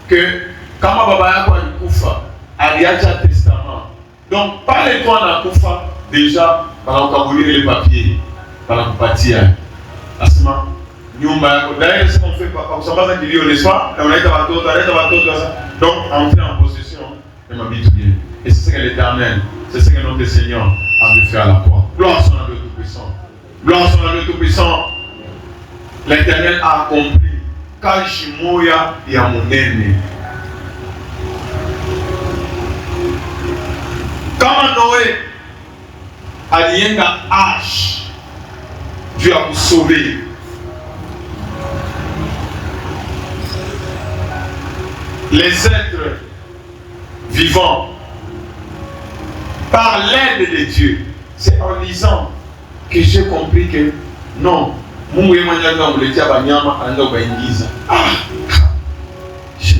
que quand Baba Yako Kufa, Aliacha Testament. Donc, pas les toi dans Kufa, déjà, par encabouler les papiers, par l'empathia. Asma, d'ailleurs, ce qu'on fait, on s'en passe qu'il dit au soir, on a été à donc, entrer en possession de ma vie tout bien. Et c'est ce que l'Éternel, c'est ce que notre Seigneur a dû faire à la croix. Gloire soit à Dieu Tout-Puissant. Gloire soit à Dieu Tout-Puissant. L'Éternel a accompli. Kajimoya ya Munene. Quand Noé a lié un âge, Dieu a vous sauvé. Les êtres vivants, par l'aide de Dieu, c'est en lisant que j'ai compris que non, je ne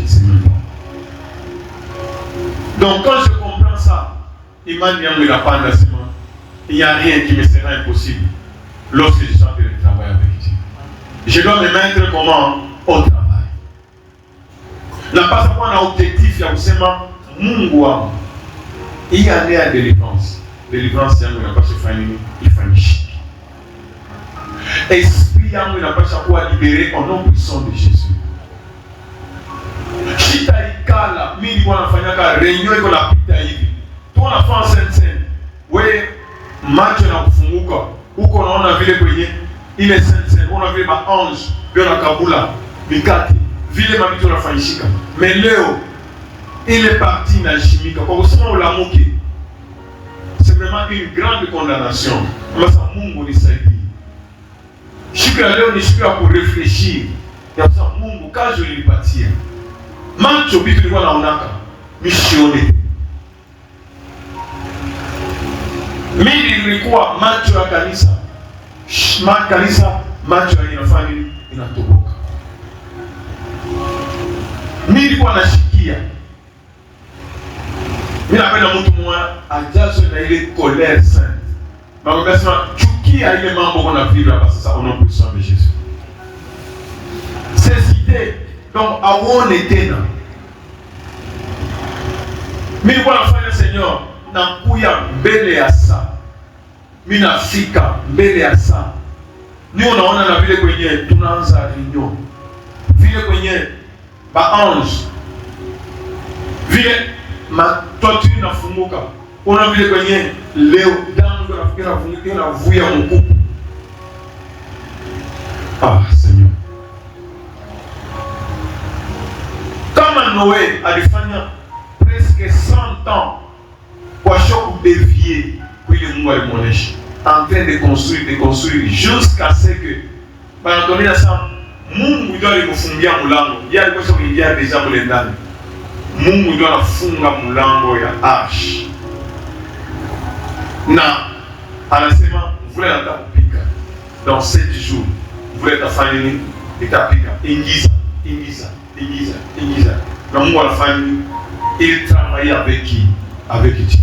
sais même pas. Donc quand je comprends ça, il n'y a rien qui me sera impossible lorsque je suis en train de travailler avec Dieu. Je dois me mettre comment? Au travail. Na pas pour un objectif, il y a aussi Mungu wangu. Il y a la délivrance. Délivrance, c'est un pas se faire il faut une chic. Esprit yangu n'a pas chaque libéré au nom puissant de Jésus. Chita ikala, mimi bwana fanyaka réunion iko na pita hivi. Toi na fan sainte, wewe macho na kufunguka. Huko unaona vile kwenye ile sainte, unaona vile ba ange, vile na kabula, mikati, vile mabitu nafanyishika. Mais leo il est parti na chimique. Kwa kusema ulamuki, c'est vraiment une grande condamnation. Masa Mungu nisaidie. Siku ya leo ni siku ya kurefleshir. Ya kusema Mungu kazi ulinipatia. Macho vitu nilikuwa naonaka. Misione. Mimi nilikuwa macho ya kanisa. Kanisa macho ya inafanya inatoboka. Mimi nilikuwa nashikia. Mimi napenda mtu mmoja ajazwe na ile colère sainte. Mama sema chukia ile mambo qu'on vivre hapa sasa au nom puissant de Jésus. Ces idées donc awone tena. Mimi nilikuwa nafanya Seigneur, nakuya mbele ya saa. Mimi nafika mbele ya saa. Ni unaona na vile kwenye tunaanza reunion. Vile kwenye baange. Vile matwatu inafunguka. Una vile kwenye leo dango nafikiri nafunguka na vuya mkupu. Seigneur. Kama Noé alifanya presque 100 ans pour chaque dévier puis le Mungu alimwonesha en train de construire jusqu'à ce que banatoni na sa Mungu ndio alimfungia mlango. Yeye alikuwa kuingia deja mule ndani. Mungu ndio anafunga mlango ya arche. Na anasema mvula itakupika dans 7 jours. Mvula itafanya nini? Itapika. Ingiza. Na Mungu anafanya nini? Il travaille avec qui? Avec Dieu.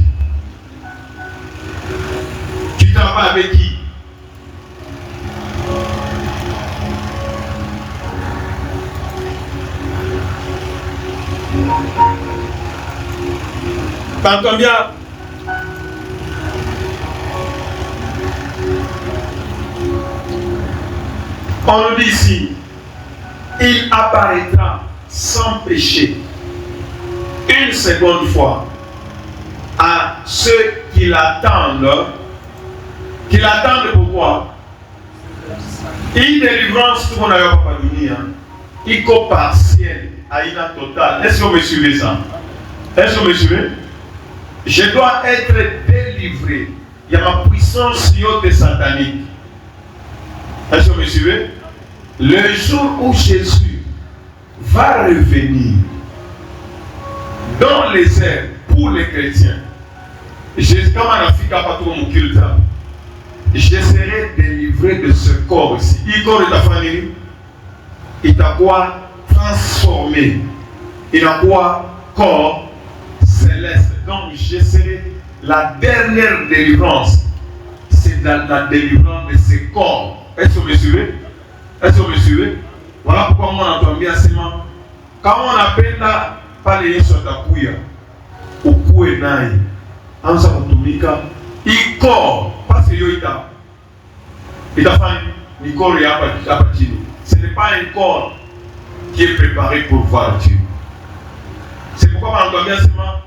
Tu travailles avec qui? Par combien? On nous dit ici, il apparaîtra sans péché une seconde fois à ceux qui l'attendent. Qui l'attendent pourquoi? Une délivrance tout le monde a eu par dunia, iko partielle, aïna totale. Est-ce que vous me suivez ça? Est-ce que vous me suivez? Je dois être délivré. Il y a ma puissance satanique. Est-ce que vous me suivez? Le jour où Jésus va revenir dans les airs pour les chrétiens, je serai délivré de ce corps ici. Il t'a quoi transformé. Il a quoi corps céleste. Donc je serai la dernière délivrance. C'est la délivrance de ce corps. Est-ce que vous me suivez? Est-ce que vous me suivez? Voilà pourquoi moi on entend bien seulement. Quand on appelle là, pas les sur ta couille, au cou et naï, en sa motomika, il corps, parce que il t'a fait un corps et appartient. Ce n'est pas un corps qui est préparé pour voir Dieu. C'est pourquoi on entend bien seulement.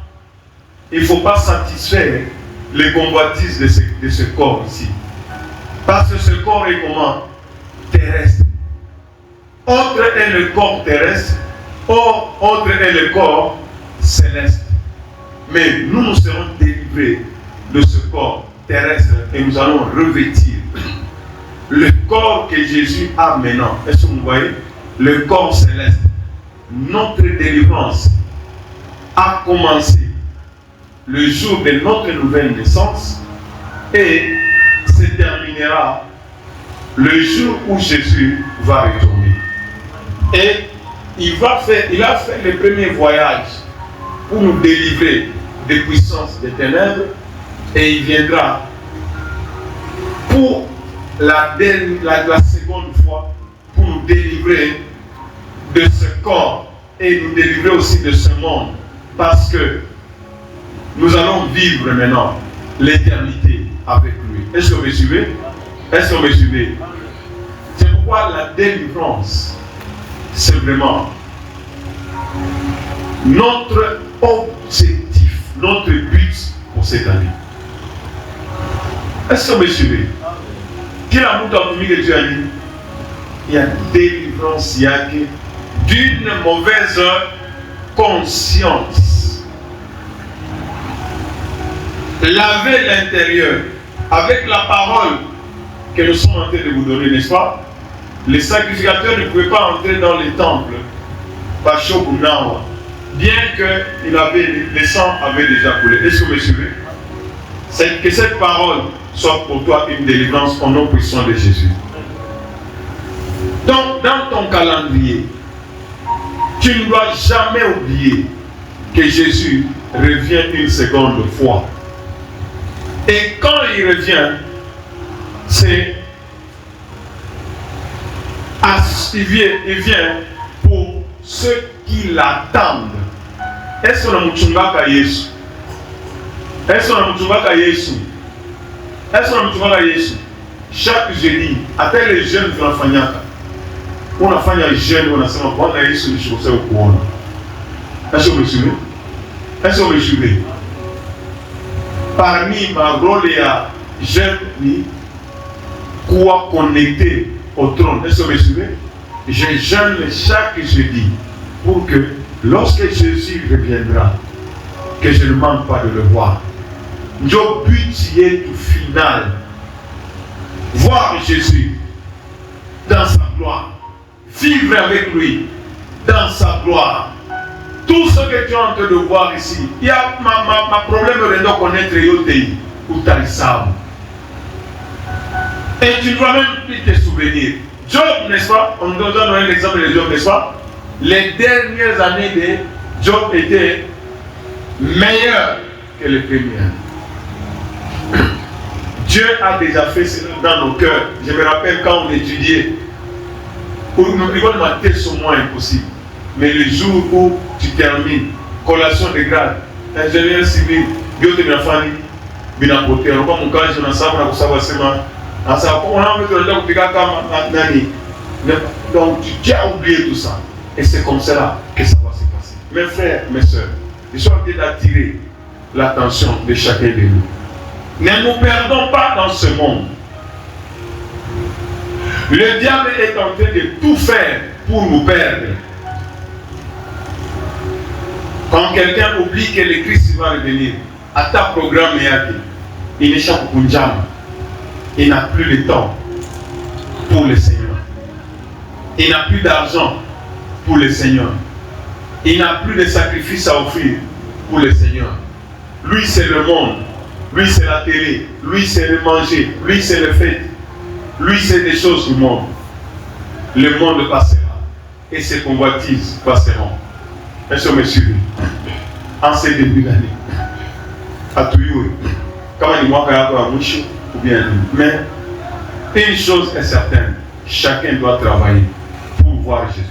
Il ne faut pas satisfaire les convoitises de ce corps ici. Parce que ce corps est comment? Terrestre. Autre est le corps terrestre, autre est le corps céleste. Mais nous serons délivrés de ce corps terrestre et nous allons revêtir le corps que Jésus a maintenant. Est-ce que vous voyez? Le corps céleste. Notre délivrance a commencé le jour de notre nouvelle naissance et se terminera le jour où Jésus va retourner. Et il a fait le premier voyage pour nous délivrer des puissances des ténèbres et il viendra pour la seconde fois pour nous délivrer de ce corps et nous délivrer aussi de ce monde parce que nous allons vivre maintenant l'éternité avec lui. Est-ce que vous me suivez? Est-ce que vous me suivez? C'est pourquoi la délivrance, c'est vraiment notre objectif, notre but pour cette année. Est-ce que vous me suivez? Qui a mis que Dieu a dit? Il y a délivrance, il y a d'une mauvaise conscience. Laver l'intérieur avec la parole que nous sommes en train de vous donner, n'est-ce pas? Les sacrificateurs ne pouvaient pas entrer dans les temples, bien que le sang avait déjà coulé. Est-ce que vous me suivez? C'est que cette parole soit pour toi une délivrance au nom puissant de Jésus. Donc, dans ton calendrier, tu ne dois jamais oublier que Jésus revient une seconde fois. Et quand il revient, il vient pour ceux qui l'attendent. Est-ce que nous avons Est-ce qu'on a mutungaka Yesu? Est-ce qu'on a mutungaka Yesu? Chaque jeudi, après les jeunes de l'enfanyaka, on a fait un jeune, on a dit, on a Yesu ni chose au courant. Est-ce que vous me suivez? Est-ce que vous me suivez? Parmi ma rôle et à jeune ni quoi connecter au trône. Est-ce que vous me suivez? Je jeûne chaque jeudi pour que lorsque Jésus reviendra, que je ne manque pas de le voir. Notre but est tout final. Voir Jésus dans sa gloire. Vivre avec lui dans sa gloire. Tout ce que tu es en train de voir ici, il y a ma problème de connaître Yotei ou Taïsab. Et tu ne vas même plus te souvenir. Job, n'est-ce pas? On nous donne un exemple de Job, n'est-ce pas? Les dernières années de Job étaient meilleures que les premières. Dieu a déjà fait cela dans nos cœurs. Je me rappelle quand on étudiait, pour nous rigoler ma tête sur moi impossible. Mais le jour où tu termines, collation de grade, ingénieur civil, bio de ma famille, bien à côté, on va mon cas, je n'en sais pas savoir seulement. On a envie de le dire, donc tu as oublié tout ça. Et c'est comme cela que ça va se passer. Mes frères, mes soeurs, je suis en train d'attirer l'attention de chacun de nous. Ne nous perdons pas dans ce monde. Le diable est en train de tout faire pour nous perdre. Quand quelqu'un oublie que le Christ va revenir, à ta programme il échappe au Punjab. Il n'a plus le temps pour le Seigneur. Il n'a plus d'argent pour le Seigneur. Il n'a plus de sacrifices à offrir pour le Seigneur. Lui, c'est le monde. Lui, c'est la télé. Lui, c'est le manger. Lui, c'est le fait. Lui, c'est des choses du monde. Le monde passera. Et ses convoitises passeront. Est-ce que vous me suivez? En ce début d'année. À tout le monde. Comment il manque à Mouchou ou bien. Mais une chose est certaine. Chacun doit travailler pour voir Jésus.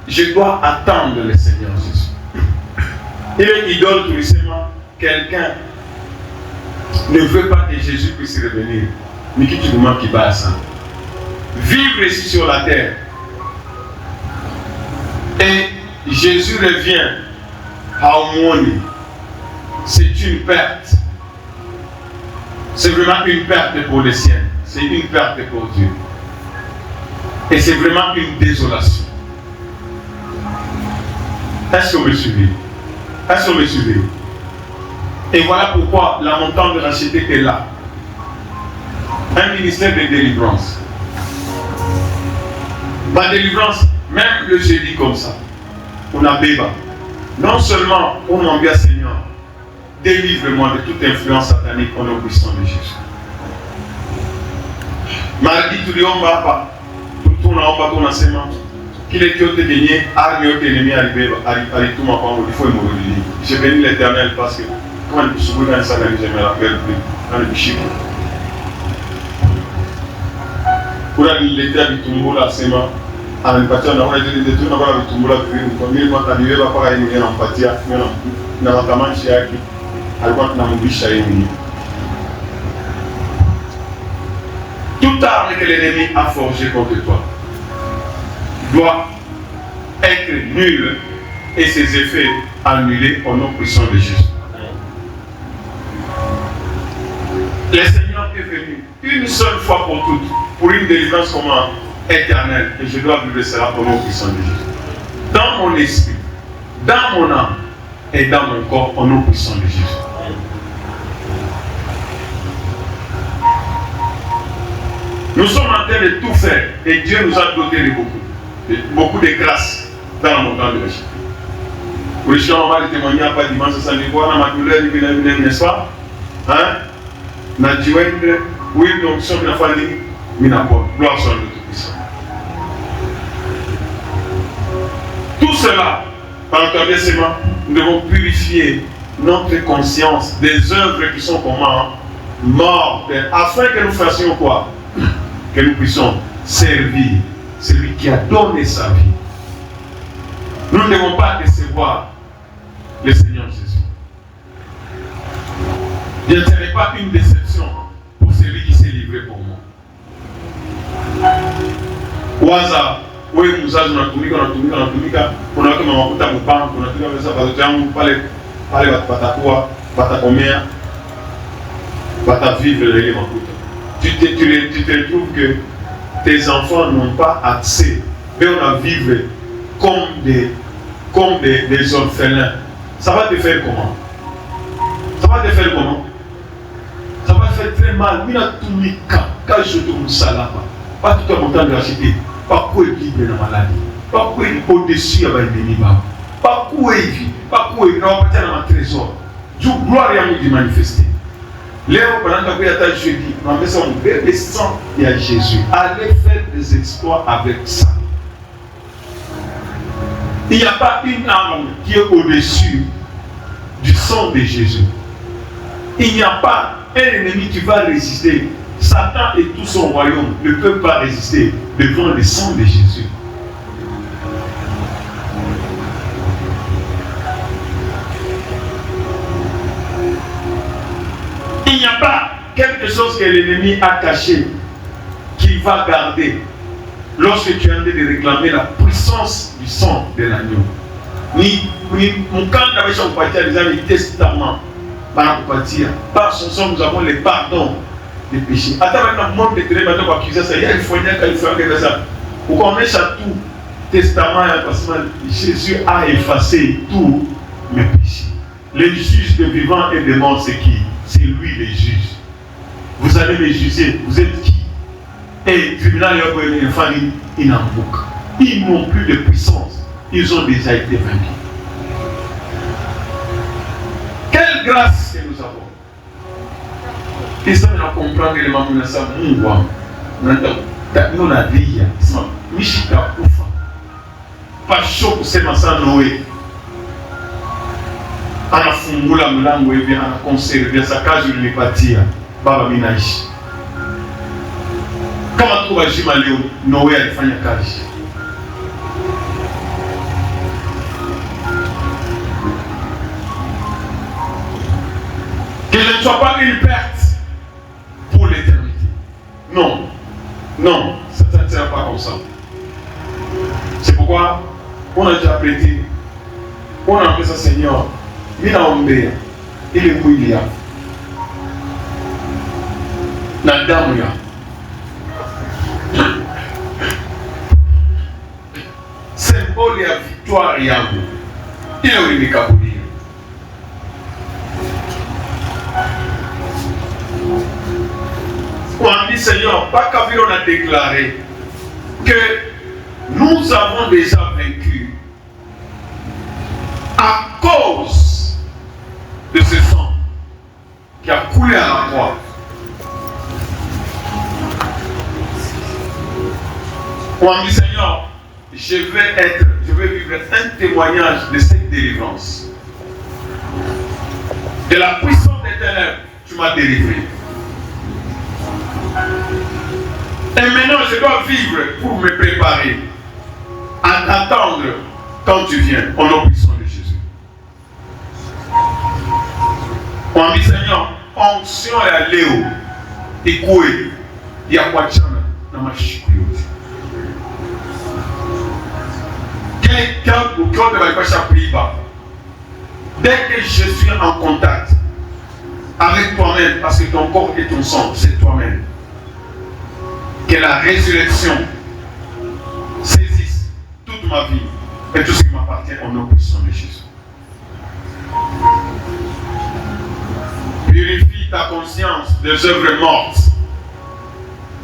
Je dois attendre le Seigneur Jésus. Il est idole tout récemment. Quelqu'un ne veut pas que Jésus puisse revenir. Mais qui tu demandes qui va à ça? Vivre ici sur la terre. Et Jésus revient à Omoni. C'est une perte. C'est vraiment une perte pour les siens. C'est une perte pour Dieu. Et c'est vraiment une désolation. Est-ce que vous me suivez? Est-ce que vous me suivez? Et voilà pourquoi la montagne de racheter est là. Un ministère de délivrance. La délivrance, même le jeudi comme ça, on a béba. Non seulement on envie à Seigneur, délivre-moi de toute influence satanique au nom puissant de Jésus. Mardi, tout le monde va pas. Tout le monde va pas qu'il est que gagné, armé au ennemi arrivé, tout ma femme, il faut me relier. J'ai béni l'Éternel parce que quand je suis dans ça, je me rappelle plus. Dans le chiffre. Pour l'été à Bitumbo, la semaine, à l'empathie, on a dit des trucs, on a Bitumbo, comme il m'a dit, il va pas aller en empathie, mais on a notamment chez Aki, alors qu'on a oublié chez Aki. Toute arme que l'ennemi a forgée contre toi doit être nulle et ses effets annulés au nom puissant de Jésus. Le Seigneur est venu une seule fois pour toutes, pour une délivrance comment éternelle, et je dois vivre cela au nom puissant de Jésus. Dans mon esprit, dans mon âme et dans mon corps, au nom puissant de Jésus. Nous sommes en train de tout faire et Dieu nous a doté de beaucoup de grâce dans le montant de l'Égypte. Pour les gens, on va le témoigner à pas dimanche, ça ne voit dans ma douleur, n'est-ce pas? Hein? Oui, donc, si on a fallu, gloire soit le Tout-Puissant. Tout cela, par interdescement, nous devons purifier notre conscience des œuvres qui sont comment mortes, afin que nous fassions quoi? Que nous puissions servir celui qui a donné sa vie. Nous ne devons pas décevoir le Seigneur Jésus. Je ne serai pas une déception pour celui qui s'est livré pour moi. Waza, oui, nous avons unatumika, unaweka mafuta mpango, unatumika pesa watoto yangu pale watakuwa watakomea, watavivre les mafuta. Tu te retrouves que tes enfants n'ont pas accès, mais on a vivre comme des orphelins. Ça va te faire comment? Ça va te faire comment? Ça va faire très mal. Mina tumika, quand je te salama, pas tout le montant de l'acheter, pas quoi vivre dans la maladie, pas quoi au-dessus avec l'ennemi, pas quoi vivre, pas quoi dans un trésor. Dieu gloire à nous de manifester. Léo, pendant que tu as jeudi, on a mis son bébé sang et à Jésus. Allez faire des exploits avec ça. Il n'y a pas une arme qui est au-dessus du sang de Jésus. Il n'y a pas un ennemi qui va résister. Satan et tout son royaume ne peuvent pas résister devant le sang de Jésus. Il n'y a pas quelque chose que l'ennemi a caché qu'il va garder lorsque tu es en train de réclamer la puissance du sang de l'agneau. Ni mon camp d'avait son parti à des testament. Par son sang, nous avons le pardon des péchés. Attends maintenant, monde de ténèbres, maintenant, pour accuser ça, il y a une fois qu'il ça. Pour qu'on mette à tout testament et passement, Jésus a effacé tous mes péchés. Le juge de vivants et de morts, c'est qui? C'est lui le juge. Vous allez les juger, vous êtes qui? Et le tribunal est une famille inambouk. Ils n'ont plus de puissance, ils ont déjà été vaincus. Quelle grâce que nous avons. Et ça, on comprend que les mamans ne savent pas. Nous avons dit, Mishika Ufa. Pas chaud pour ces massas Noé. On a fondé la langue et on a conservé sa cage de l'épathie. Baba Minaïch. Comment tu vas jimaler Noé à faire une cage? Que ce ne soit pas une perte pour l'éternité. Non, non, ça ne sert pas comme ça. C'est pourquoi on a déjà prêté, on a appelé ça Seigneur, Mina Ombea, il est Mouilia, Nadamouya. Symbole ya victoire yangu, il est Urimikaboulia. On dit Seigneur, pas qu'à on a déclaré que nous avons déjà vaincu à cause de ce sang qui a coulé à la croix. On dit Seigneur, je vais vivre un témoignage de cette délivrance. De la puissance des ténèbres, tu m'as délivré. Et maintenant, je dois vivre pour me préparer à t'attendre quand tu viens, au nom puissant de Jésus. On dit Seigneur, onction et à Léo, et Koué, il y a quoi de chana dans ma chikoyote. Quelqu'un au cœur de ma pacha priba, dès que je suis en contact avec toi-même, parce que ton corps et ton sang, c'est toi-même. Que la résurrection saisisse toute ma vie et tout ce qui m'appartient au nom puissant de Jésus. Purifie ta conscience des œuvres mortes.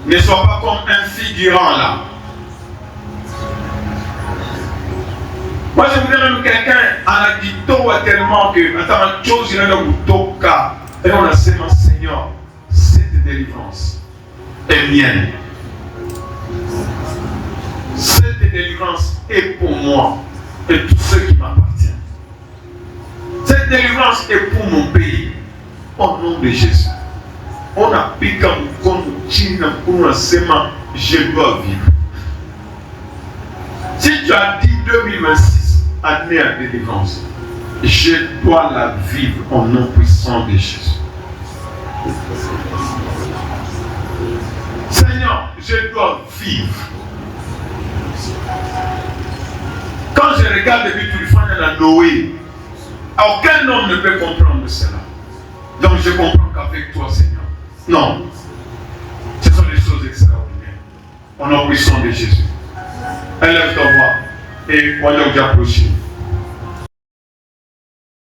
Ne sois pas comme un figurant là. Moi je voudrais même quelqu'un en a dit tellement que attends une chose il a un bouton et on a seulement Seigneur cette délivrance est mienne. Cette délivrance est pour moi et tous ceux qui m'appartiennent. Cette délivrance est pour mon pays. Au nom de Jésus. On a piqué un compte pour un sément. Je dois vivre. Si tu as dit 2026, année à délivrance, je dois la vivre au nom puissant de Jésus. je dois vivre. Quand je regarde depuis tout le temps dans Noé, aucun homme ne peut comprendre cela. Donc je comprends qu'avec toi, Seigneur. Non. Ce sont des choses extraordinaires. Au nom puissant de Jésus. Élève ton voix et voyons bien approcher.